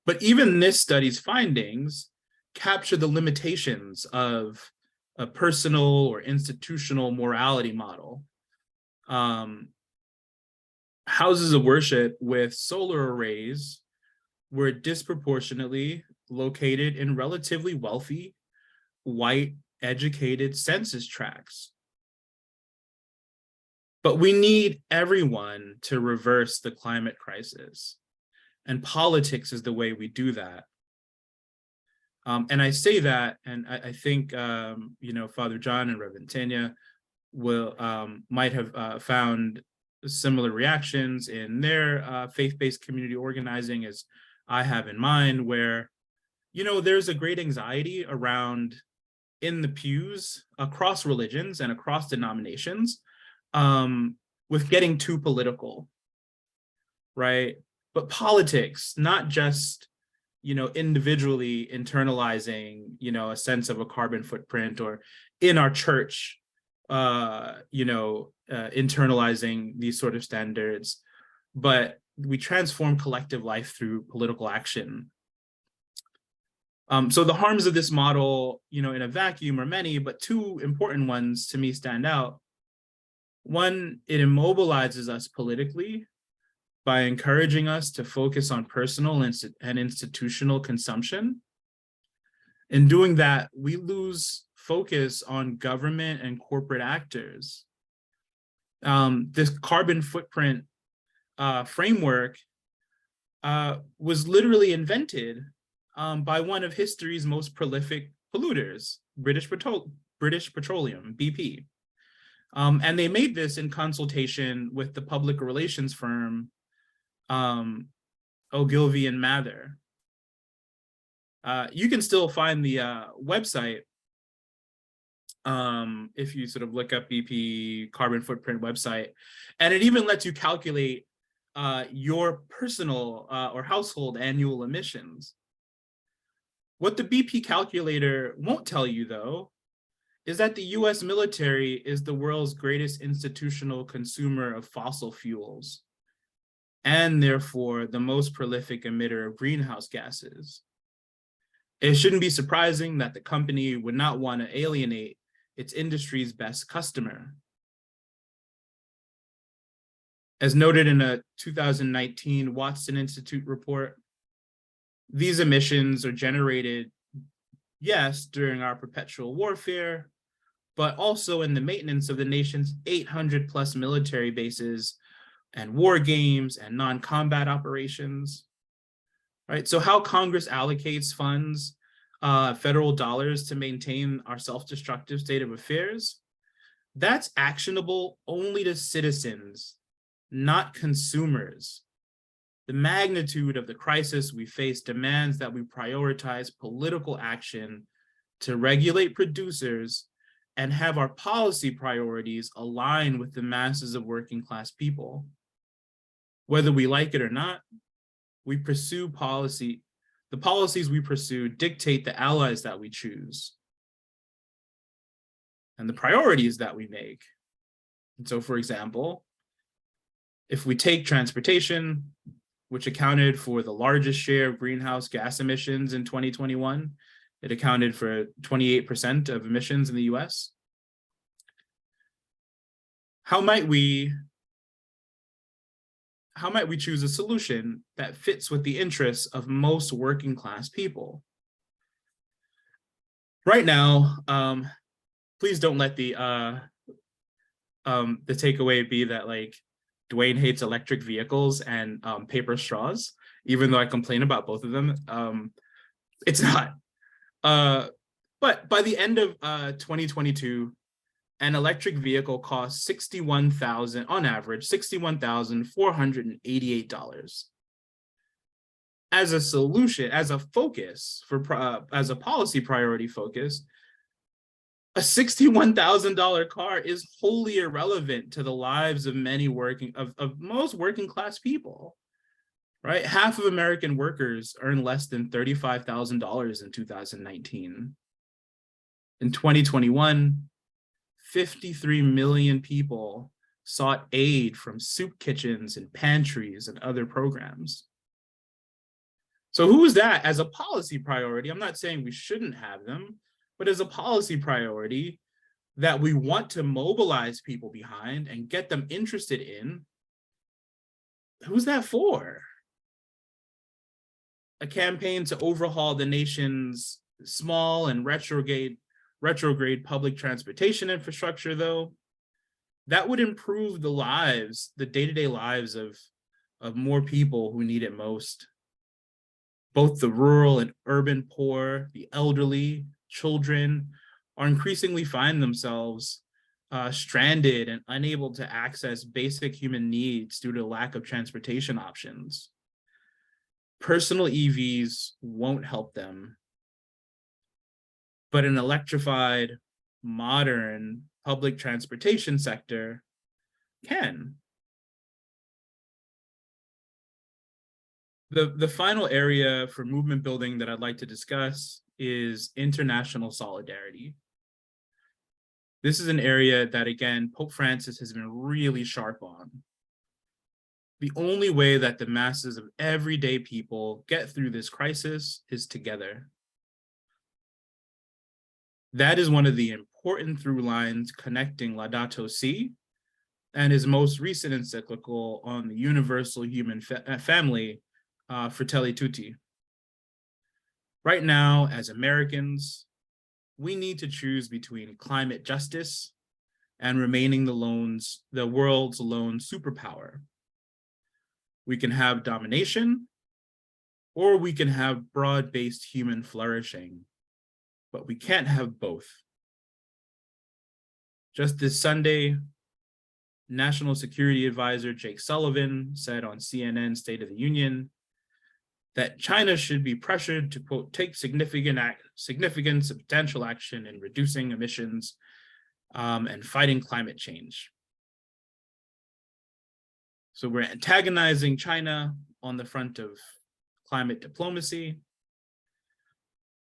S4: But even this study's findings capture the limitations of a personal or institutional morality model. Houses of worship with solar arrays were disproportionately located in relatively wealthy, white, educated census tracts. But we need everyone to reverse the climate crisis. And politics is the way we do that. And I say that, and I think, you know, Father John and Reverend Teña might have found similar reactions in their faith-based community organizing as I have in mine, where, you know, there's a great anxiety around in the pews across religions and across denominations with getting too political, right? But politics, not just, you know, individually internalizing, you know, a sense of a carbon footprint, or in our church, you know, internalizing these sort of standards, but we transform collective life through political action. So the harms of this model, you know, in a vacuum are many, but two important ones to me stand out. One, it immobilizes us politically by encouraging us to focus on personal and institutional consumption. In doing that, we lose focus on government and corporate actors. This carbon footprint framework was literally invented by one of history's most prolific polluters, British Petroleum, BP. And they made this in consultation with the public relations firm Ogilvy and Mather. You can still find the website if you sort of look up BP carbon footprint website, and it even lets you calculate your personal or household annual emissions. What the BP calculator won't tell you, though, is that the US military is the world's greatest institutional consumer of fossil fuels, and therefore the most prolific emitter of greenhouse gases. It shouldn't be surprising that the company would not want to alienate its industry's best customer. As noted in a 2019 Watson Institute report, these emissions are generated, yes, during our perpetual warfare, but also in the maintenance of the nation's 800 plus military bases and war games and non-combat operations. Right, so how Congress allocates funds, federal dollars to maintain our self-destructive state of affairs, that's actionable only to citizens, not consumers. The magnitude of the crisis we face demands that we prioritize political action to regulate producers and have our policy priorities align with the masses of working class people. Whether we like it or not, we pursue policy. The policies we pursue dictate the allies that we choose and the priorities that we make. And so, for example, if we take transportation, which accounted for the largest share of greenhouse gas emissions in 2021, it accounted for 28% of emissions in the US. How might we choose a solution that fits with the interests of most working class people? Right now, please don't let the takeaway be that like Dwayne hates electric vehicles and paper straws, even though I complain about both of them. It's not. But by the end of 2022, an electric vehicle costs $61,000 on average, $61,488. As a solution, as a focus as a policy priority focus, a $61,000 car is wholly irrelevant to the lives of many most working class people, right? Half of American workers earn less than $35,000 in 2019. In 2021, 53 million people sought aid from soup kitchens and pantries and other programs. So who is that as a policy priority? I'm not saying we shouldn't have them, but as a policy priority that we want to mobilize people behind and get them interested in, who's that for? A campaign to overhaul the nation's small and retrograde public transportation infrastructure, though, that would improve the day-to-day lives of more people who need it most. Both the rural and urban poor, the elderly, children are increasingly find themselves stranded and unable to access basic human needs due to lack of transportation options. Personal EVs won't help them, but an electrified, modern public transportation sector can. The final area for movement building that I'd like to discuss is international solidarity. This is an area that, again, Pope Francis has been really sharp on. The only way that the masses of everyday people get through this crisis is together. That is one of the important through lines connecting Laudato Si and his most recent encyclical on the universal human family, Fratelli Tutti. Right now, as Americans, we need to choose between climate justice and remaining the world's lone superpower. We can have domination, or we can have broad-based human flourishing, but we can't have both. Just this Sunday, National Security Advisor Jake Sullivan said on CNN State of the Union that China should be pressured to, quote, take significant substantial action in reducing emissions and fighting climate change. So we're antagonizing China on the front of climate diplomacy,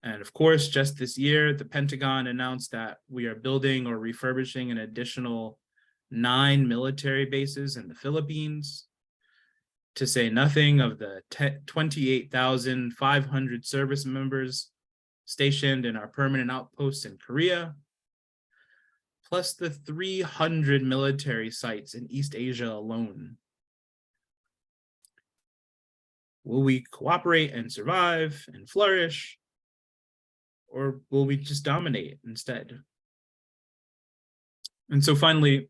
S4: And of course, just this year, the Pentagon announced that we are building or refurbishing an additional 9 military bases in the Philippines, to say nothing of the 28,500 service members stationed in our permanent outposts in Korea, plus the 300 military sites in East Asia alone. Will we cooperate and survive and flourish, or will we just dominate instead? And so finally,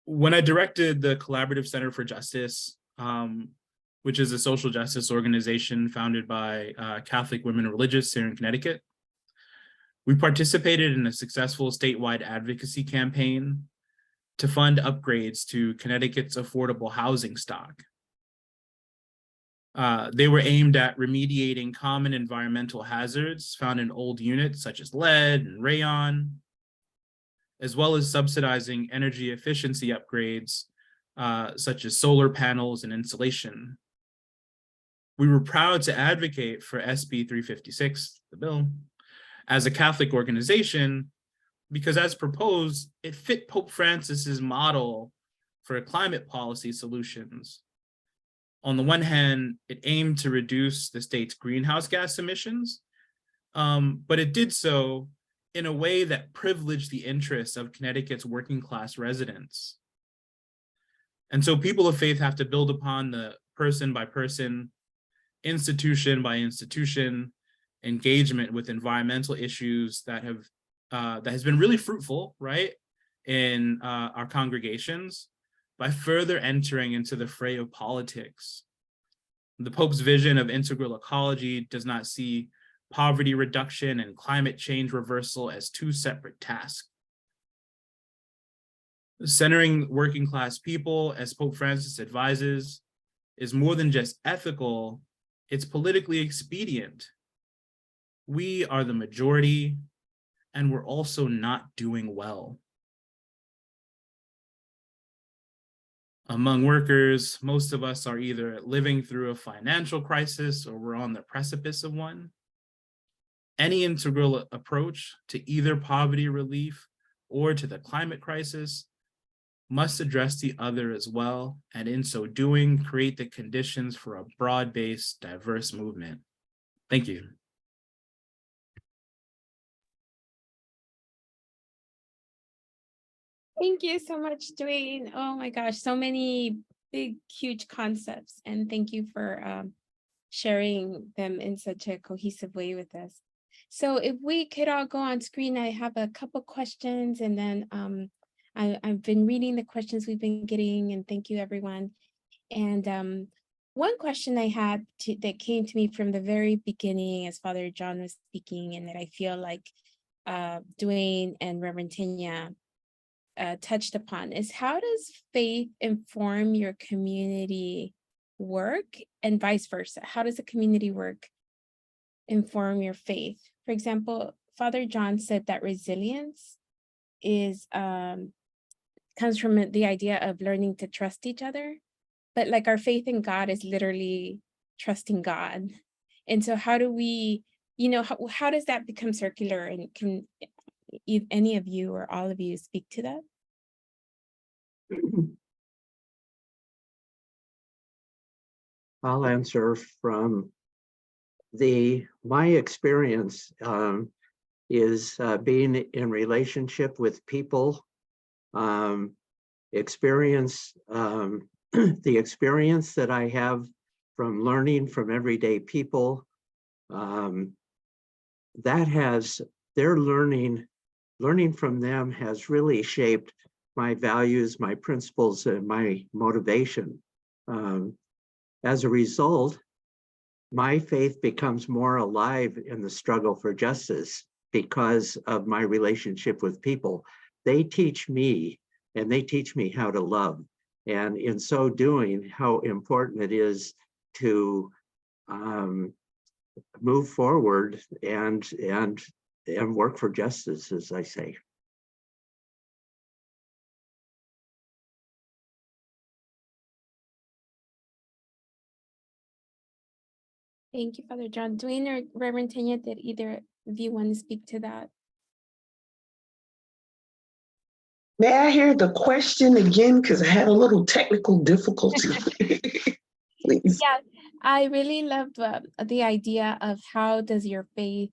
S4: when I directed the Collaborative Center for Justice, which is a social justice organization founded by Catholic women religious here in Connecticut, we participated in a successful statewide advocacy campaign to fund upgrades to Connecticut's affordable housing stock. They were aimed at remediating common environmental hazards found in old units such as lead and rayon, as well as subsidizing energy efficiency upgrades such as solar panels and insulation. We were proud to advocate for SB 356, the bill, as a Catholic organization, because as proposed, it fit Pope Francis's model for climate policy solutions. On the one hand, it aimed to reduce the state's greenhouse gas emissions, but it did so in a way that privileged the interests of Connecticut's working class residents. And so people of faith have to build upon the person by person, institution by institution engagement with environmental issues that has been really fruitful, right, in our congregations, by further entering into the fray of politics. The Pope's vision of integral ecology does not see poverty reduction and climate change reversal as two separate tasks. Centering working class people, as Pope Francis advises, is more than just ethical, it's politically expedient. We are the majority, and we're also not doing well. Among workers, most of us are either living through a financial crisis or we're on the precipice of one. Any integral approach to either poverty relief or to the climate crisis must address the other as well, and in so doing, create the conditions for a broad-based, diverse movement. Thank you.
S1: Thank you so much, Dwayne. Oh my gosh, so many big, huge concepts. And thank you for sharing them in such a cohesive way with us. So if we could all go on screen, I have a couple questions, and then I've been reading the questions we've been getting, and thank you, everyone. And one question I had that came to me from the very beginning as Father John was speaking, and that I feel like Dwayne and Reverend Teña touched upon, is how does faith inform your community work, and vice versa? How does the community work inform your faith? For example, Father John said that resilience is comes from the idea of learning to trust each other, but like our faith in God is literally trusting God. And so how do we, how does that become circular? And can any of you or all of you speak to that?
S2: I'll answer from my experience is being in relationship with people, the experience that I have from learning from everyday people, their learning from them has really shaped my values, my principles, and my motivation. As a result, my faith becomes more alive in the struggle for justice because of my relationship with people. They teach me, and they teach me how to love. And in so doing, how important it is to move forward and work for justice, as I say.
S1: Thank you, Father John. Dwayne or Reverend Teña, did either of you want to speak to that?
S3: May I hear the question again? Because I had a little technical difficulty. Please.
S1: Yeah, I really loved the idea of how does your faith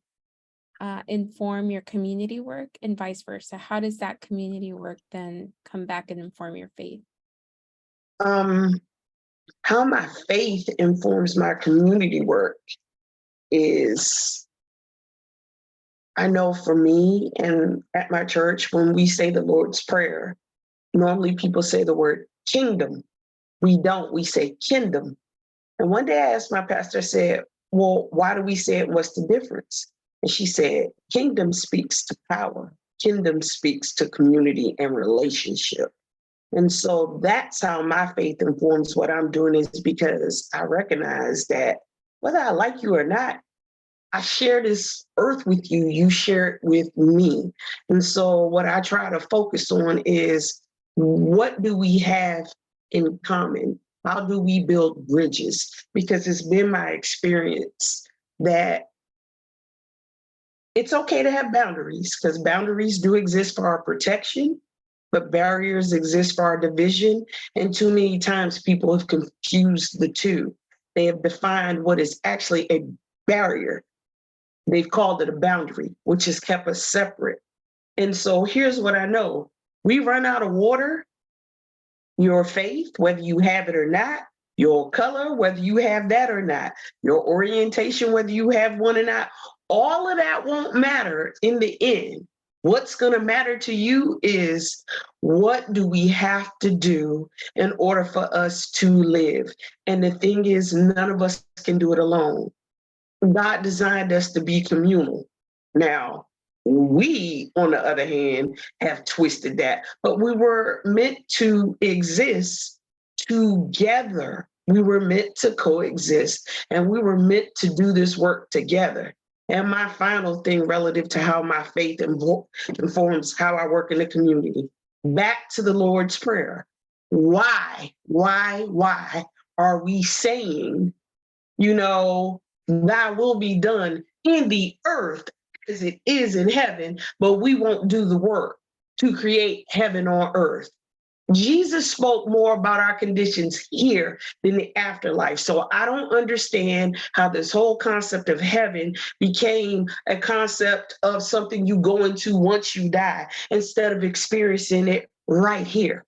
S1: inform your community work and vice versa. How does that community work then come back and inform your faith?
S3: How my faith informs my community work is, I know for me and at my church, when we say the Lord's Prayer, normally people say the word kingdom. We don't, we say kingdom. And one day I asked my pastor, I said, well, why do we say it? What's the difference? And she said, kingdom speaks to power. Kingdom speaks to community and relationship. And so that's how my faith informs what I'm doing, is because I recognize that whether I like you or not, I share this earth with you, you share it with me. And so what I try to focus on is, what do we have in common? How do we build bridges? Because it's been my experience that it's okay to have boundaries, because boundaries do exist for our protection, but barriers exist for our division. And too many times people have confused the two. They have defined what is actually a barrier. They've called it a boundary, which has kept us separate. And so here's what I know. We run out of water, your faith, whether you have it or not, your color, whether you have that or not, your orientation, whether you have one or not, all of that won't matter in the end. What's going to matter to you is, what do we have to do in order for us to live? And the thing is, none of us can do it alone. God designed us to be communal. Now, we, on the other hand, have twisted that, but we were meant to exist together. We were meant to coexist, and we were meant to do this work together. And my final thing relative to how my faith informs how I work in the community, back to the Lord's Prayer. Why are we saying, thy will be done in the earth as it is in heaven, but we won't do the work to create heaven on earth? Jesus spoke more about our conditions here than the afterlife. So I don't understand how this whole concept of heaven became a concept of something you go into once you die, instead of experiencing it right here.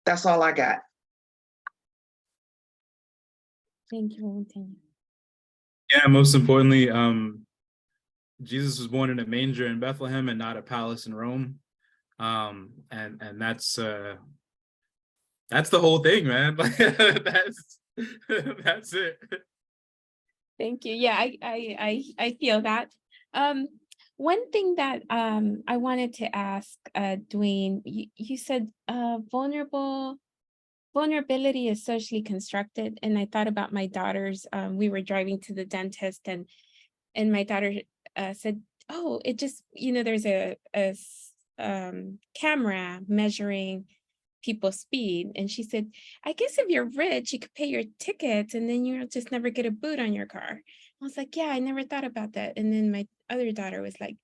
S3: That's all I got.
S1: Thank you, Reverend Teña.
S4: Yeah, most importantly, Jesus was born in a manger in Bethlehem and not a palace in Rome. And that's the whole thing, man. that's it.
S1: Thank you. Yeah, I feel that. One thing that I wanted to ask Dwayne, you said vulnerability is socially constructed, and I thought about my daughters. We were driving to the dentist, and my daughter said, "Oh, it just there's a camera measuring people's speed," and she said, "I guess if you're rich, you could pay your tickets, and then you'll just never get a boot on your car." I was like, "Yeah, I never thought about that." And then my other daughter was like,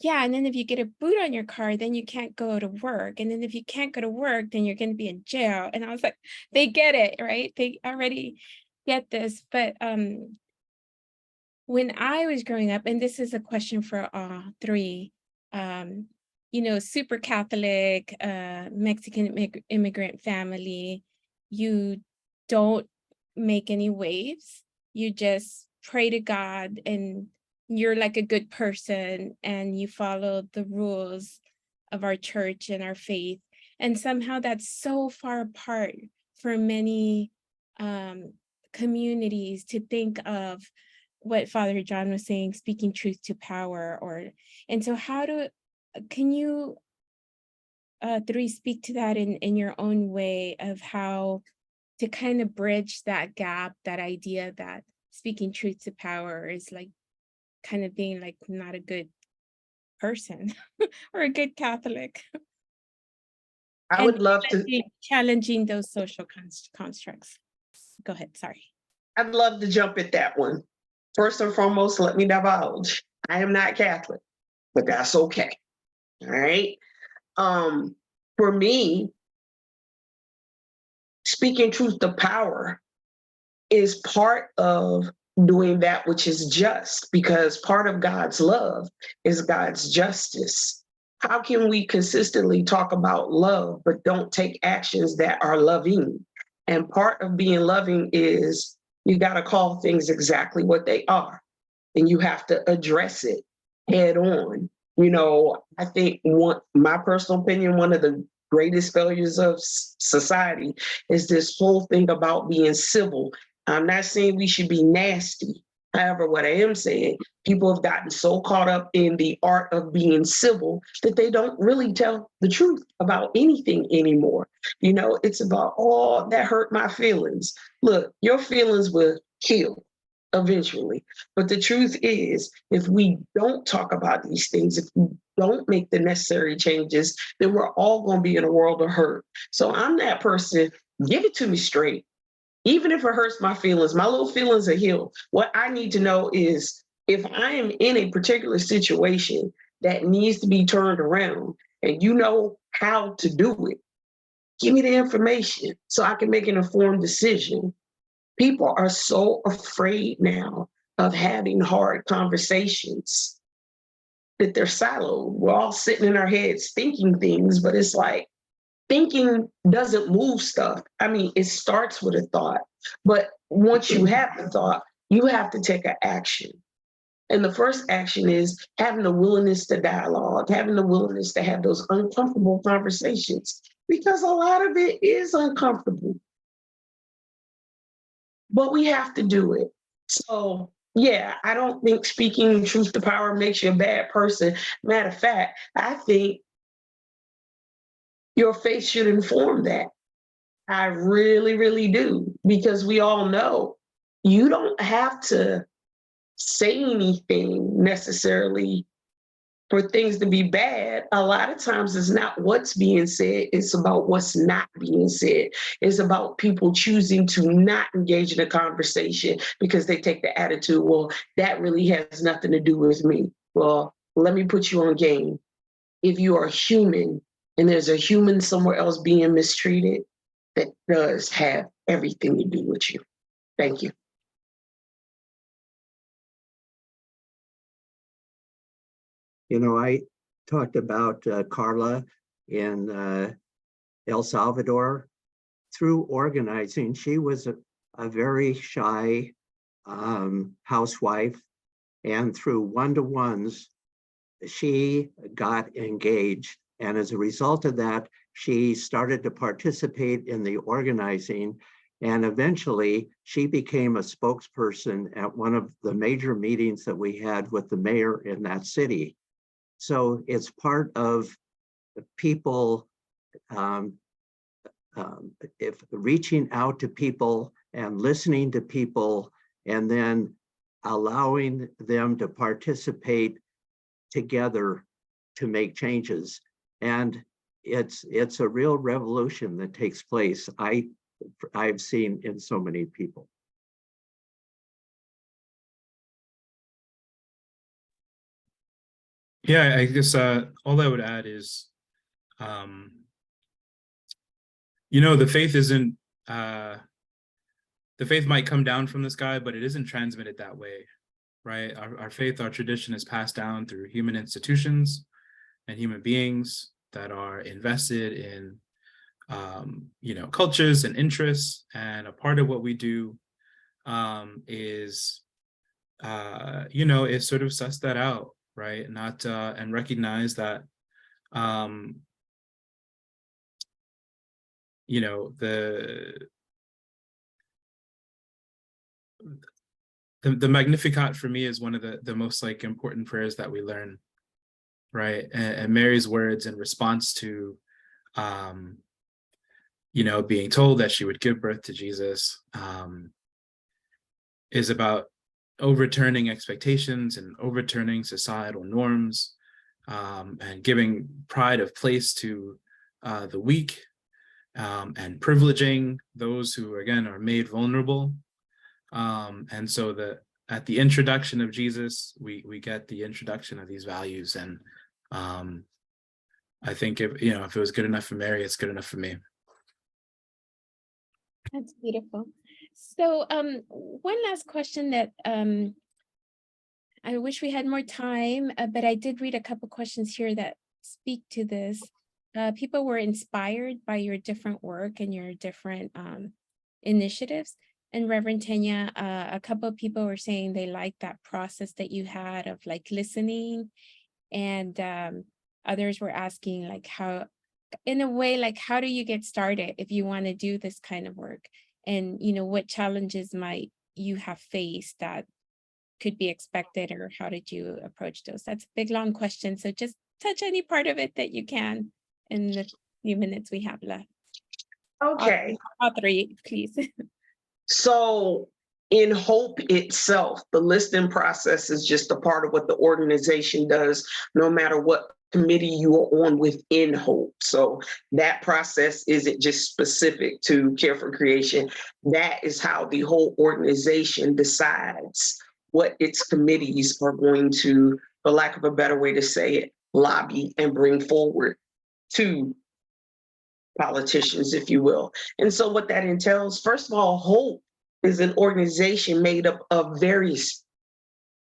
S1: "Yeah, and then if you get a boot on your car, then you can't go to work. And then if you can't go to work, then you're going to be in jail." And I was like, they get it, right? They already get this. But when I was growing up, and this is a question for all three, super Catholic, Mexican immigrant family, you don't make any waves. You just pray to God, and you're like a good person, and you follow the rules of our church and our faith. And somehow that's so far apart for many communities to think of what Father John was saying, speaking truth to power. And so can you three speak to that in your own way of how to kind of bridge that gap, that idea that speaking truth to power is like kind of being like not a good person or a good Catholic?
S3: I would love to.
S1: Challenging those social constructs. Go ahead, sorry.
S3: I'd love to jump at that one. First and foremost, let me divulge. I am not Catholic, but that's okay. All right. For me, speaking truth to power is part of doing that which is just, because part of God's love is God's justice. How can we consistently talk about love, but don't take actions that are loving? And part of being loving is you got to call things exactly what they are, and you have to address it head on. You know, I think my personal opinion, one of the greatest failures of society is this whole thing about being civil. I'm not saying we should be nasty. However, what I am saying, people have gotten so caught up in the art of being civil that they don't really tell the truth about anything anymore. You know, it's about, oh, that hurt my feelings. Look, your feelings will heal eventually. But the truth is, if we don't talk about these things, if we don't make the necessary changes, then we're all going to be in a world of hurt. So I'm that person, give it to me straight. Even if it hurts my feelings, my little feelings are healed. What I need to know is if I am in a particular situation that needs to be turned around and you know how to do it, give me the information so I can make an informed decision. People are so afraid now of having hard conversations that they're siloed. We're all sitting in our heads thinking things, but it's like, thinking doesn't move stuff. I mean, it starts with a thought, but once you have the thought, you have to take an action. And the first action is having the willingness to dialogue, having the willingness to have those uncomfortable conversations, because a lot of it is uncomfortable. But we have to do it. So, yeah, I don't think speaking truth to power makes you a bad person. Matter of fact, I think your faith should inform that. I really, really do, because we all know you don't have to say anything necessarily for things to be bad. A lot of times it's not what's being said, it's about what's not being said. It's about people choosing to not engage in a conversation because they take the attitude, well, that really has nothing to do with me. Well, let me put you on game. If you are human and there's a human somewhere else being mistreated, that does have everything to do with you. Thank you.
S2: You know, I talked about Carla in El Salvador. Through organizing, she was a very shy housewife, and through one-to-ones, she got engaged. And as a result of that, she started to participate in the organizing, and eventually she became a spokesperson at one of the major meetings that we had with the mayor in that city. So it's part of people if reaching out to people and listening to people and then allowing them to participate together to make changes. And it's a real revolution that takes place. I've seen in so many people.
S4: Yeah, I guess all I would add is, you know, the faith isn't, the faith might come down from the sky, but it isn't transmitted that way, right? Our faith, our tradition is passed down through human institutions and human beings that are invested in, you know, cultures and interests. And a part of what we do is, you know, is sort of suss that out, right? Not and recognize that, you know, the Magnificat for me is one of the most like important prayers that we learn, right? And Mary's words in response to, you know, being told that she would give birth to Jesus, is about overturning expectations and overturning societal norms, and giving pride of place to the weak, and privileging those who, again, are made vulnerable. And so at the introduction of Jesus, we get the introduction of these values. And I think if it was good enough for Mary, it's good enough for me.
S1: That's beautiful. So one last question that I wish we had more time, but I did read a couple questions here that speak to this. People were inspired by your different work and your different initiatives. And Reverend Teña, a couple of people were saying they liked that process that you had of like listening, and others were asking like how, in a way, like how do you get started if you want to do this kind of work? And what challenges might you have faced that could be expected, or how did you approach those? That's a big, long question. So just touch any part of it that you can in the few minutes we have left.
S3: Okay.
S1: All three, please.
S3: So in Hope itself, the listing process is just a part of what the organization does, no matter what committee you are on within Hope. So that process isn't just specific to Care for Creation. That is how the whole organization decides what its committees are going to, for lack of a better way to say it, lobby and bring forward to politicians, if you will. And so what that entails, first of all, Hope is an organization made up of various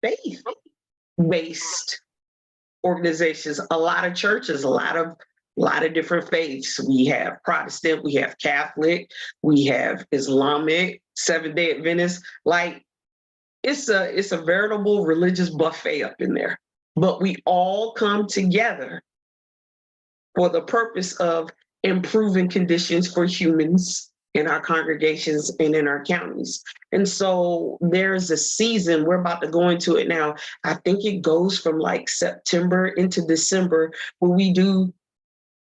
S3: faith-based organizations, a lot of churches, a lot of different faiths. We have Protestant, we have Catholic, we have Islamic, Seventh-day Adventist. Like it's a veritable religious buffet up in there. But we all come together for the purpose of improving conditions for humans in our congregations and in our counties. And so there's a season, we're about to go into it now. I think it goes from like September into December, where we do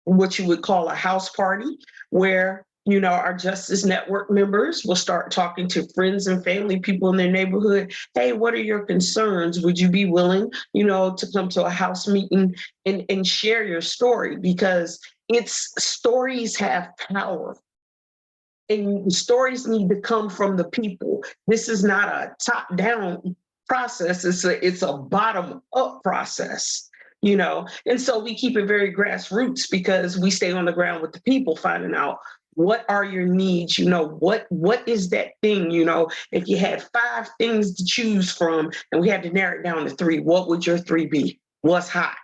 S3: what you would call a house party, where our Justice Network members will start talking to friends and family, people in their neighborhood. Hey, what are your concerns? Would you be willing, to come to a house meeting and share your story? Because stories have power. And stories need to come from the people. This is not a top-down process. It's a bottom-up process. And so we keep it very grassroots because we stay on the ground with the people, finding out what are your needs, what is that thing, if you had 5 things to choose from and we had to narrow it down to 3, what would your 3 be? What's hot?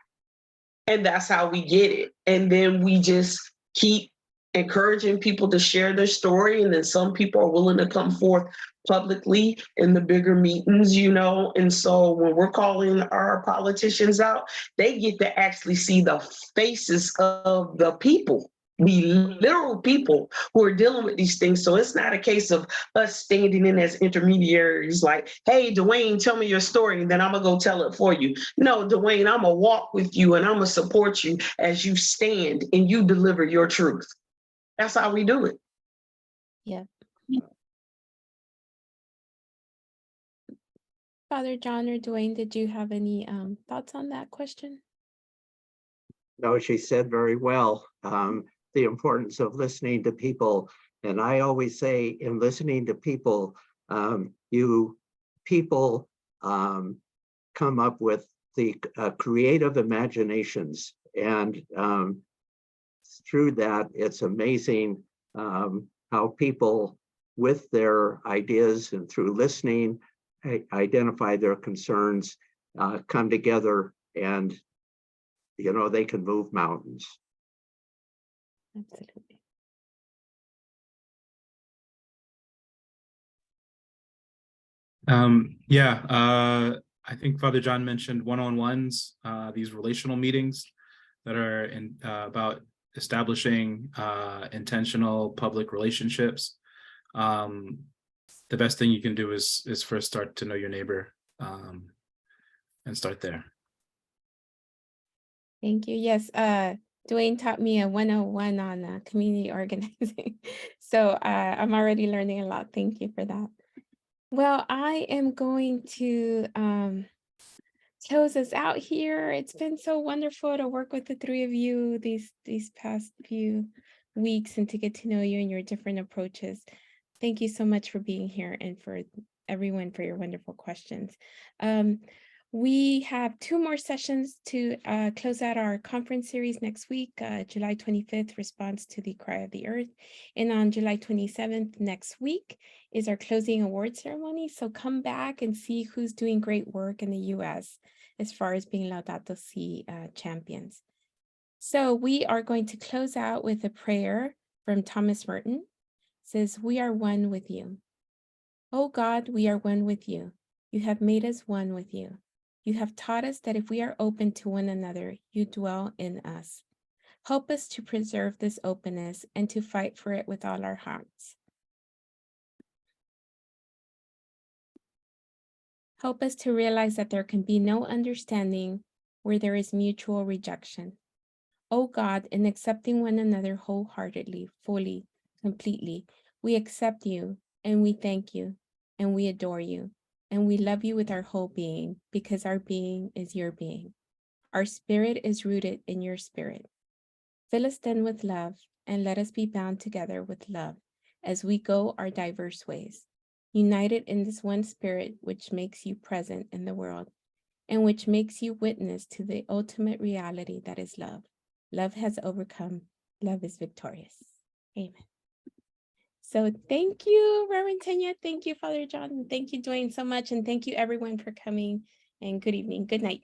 S3: And that's how we get it. And then we just keep encouraging people to share their story. And then some people are willing to come forth publicly in the bigger meetings, And so when we're calling our politicians out, they get to actually see the faces of the people, the literal people who are dealing with these things. So it's not a case of us standing in as intermediaries like, hey, Dwayne, tell me your story, and then I'm going to go tell it for you. No, Dwayne, I'm going to walk with you and I'm going to support you as you stand and you deliver your truth. That's how we do it.
S1: Yeah. Father John or Dwayne, did you have any thoughts on that question?
S2: No, she said very well. The importance of listening to people. And I always say in listening to people, people come up with the creative imaginations. And through that, it's amazing how people with their ideas and through listening, identify their concerns, come together, and they can move mountains.
S1: Absolutely.
S4: I think Father John mentioned one-on-ones, these relational meetings that are about establishing intentional public relationships. The best thing you can do is first start to know your neighbor and start there.
S1: Thank you. Yes, Dwayne taught me a 101 on community organizing. So I'm already learning a lot. Thank you for that. Well, I am going to close us out here. It's been so wonderful to work with the 3 of you these past few weeks and to get to know you and your different approaches. Thank you so much for being here and for everyone for your wonderful questions. We have 2 more sessions to close out our conference series next week, July 25th, Response to the Cry of the Earth. And on July 27th, next week, is our closing award ceremony. So come back and see who's doing great work in the US as far as being Laudato Si champions. So we are going to close out with a prayer from Thomas Merton. It says, "We are one with you. Oh God, we are one with you. You have made us one with you. You have taught us that if we are open to one another, you dwell in us. Help us to preserve this openness and to fight for it with all our hearts. Help us to realize that there can be no understanding where there is mutual rejection. Oh God, in accepting one another wholeheartedly, fully, completely, we accept you and we thank you and we adore you and we love you with our whole being because our being is your being. Our spirit is rooted in your spirit. Fill us then with love and let us be bound together with love as we go our diverse ways, united in this one spirit which makes you present in the world and which makes you witness to the ultimate reality that is love. Love has overcome. Love is victorious. Amen." So thank you, Reverend Teña. Thank you, Father John. Thank you, Dwayne, so much. And thank you, everyone, for coming. And good evening. Good night.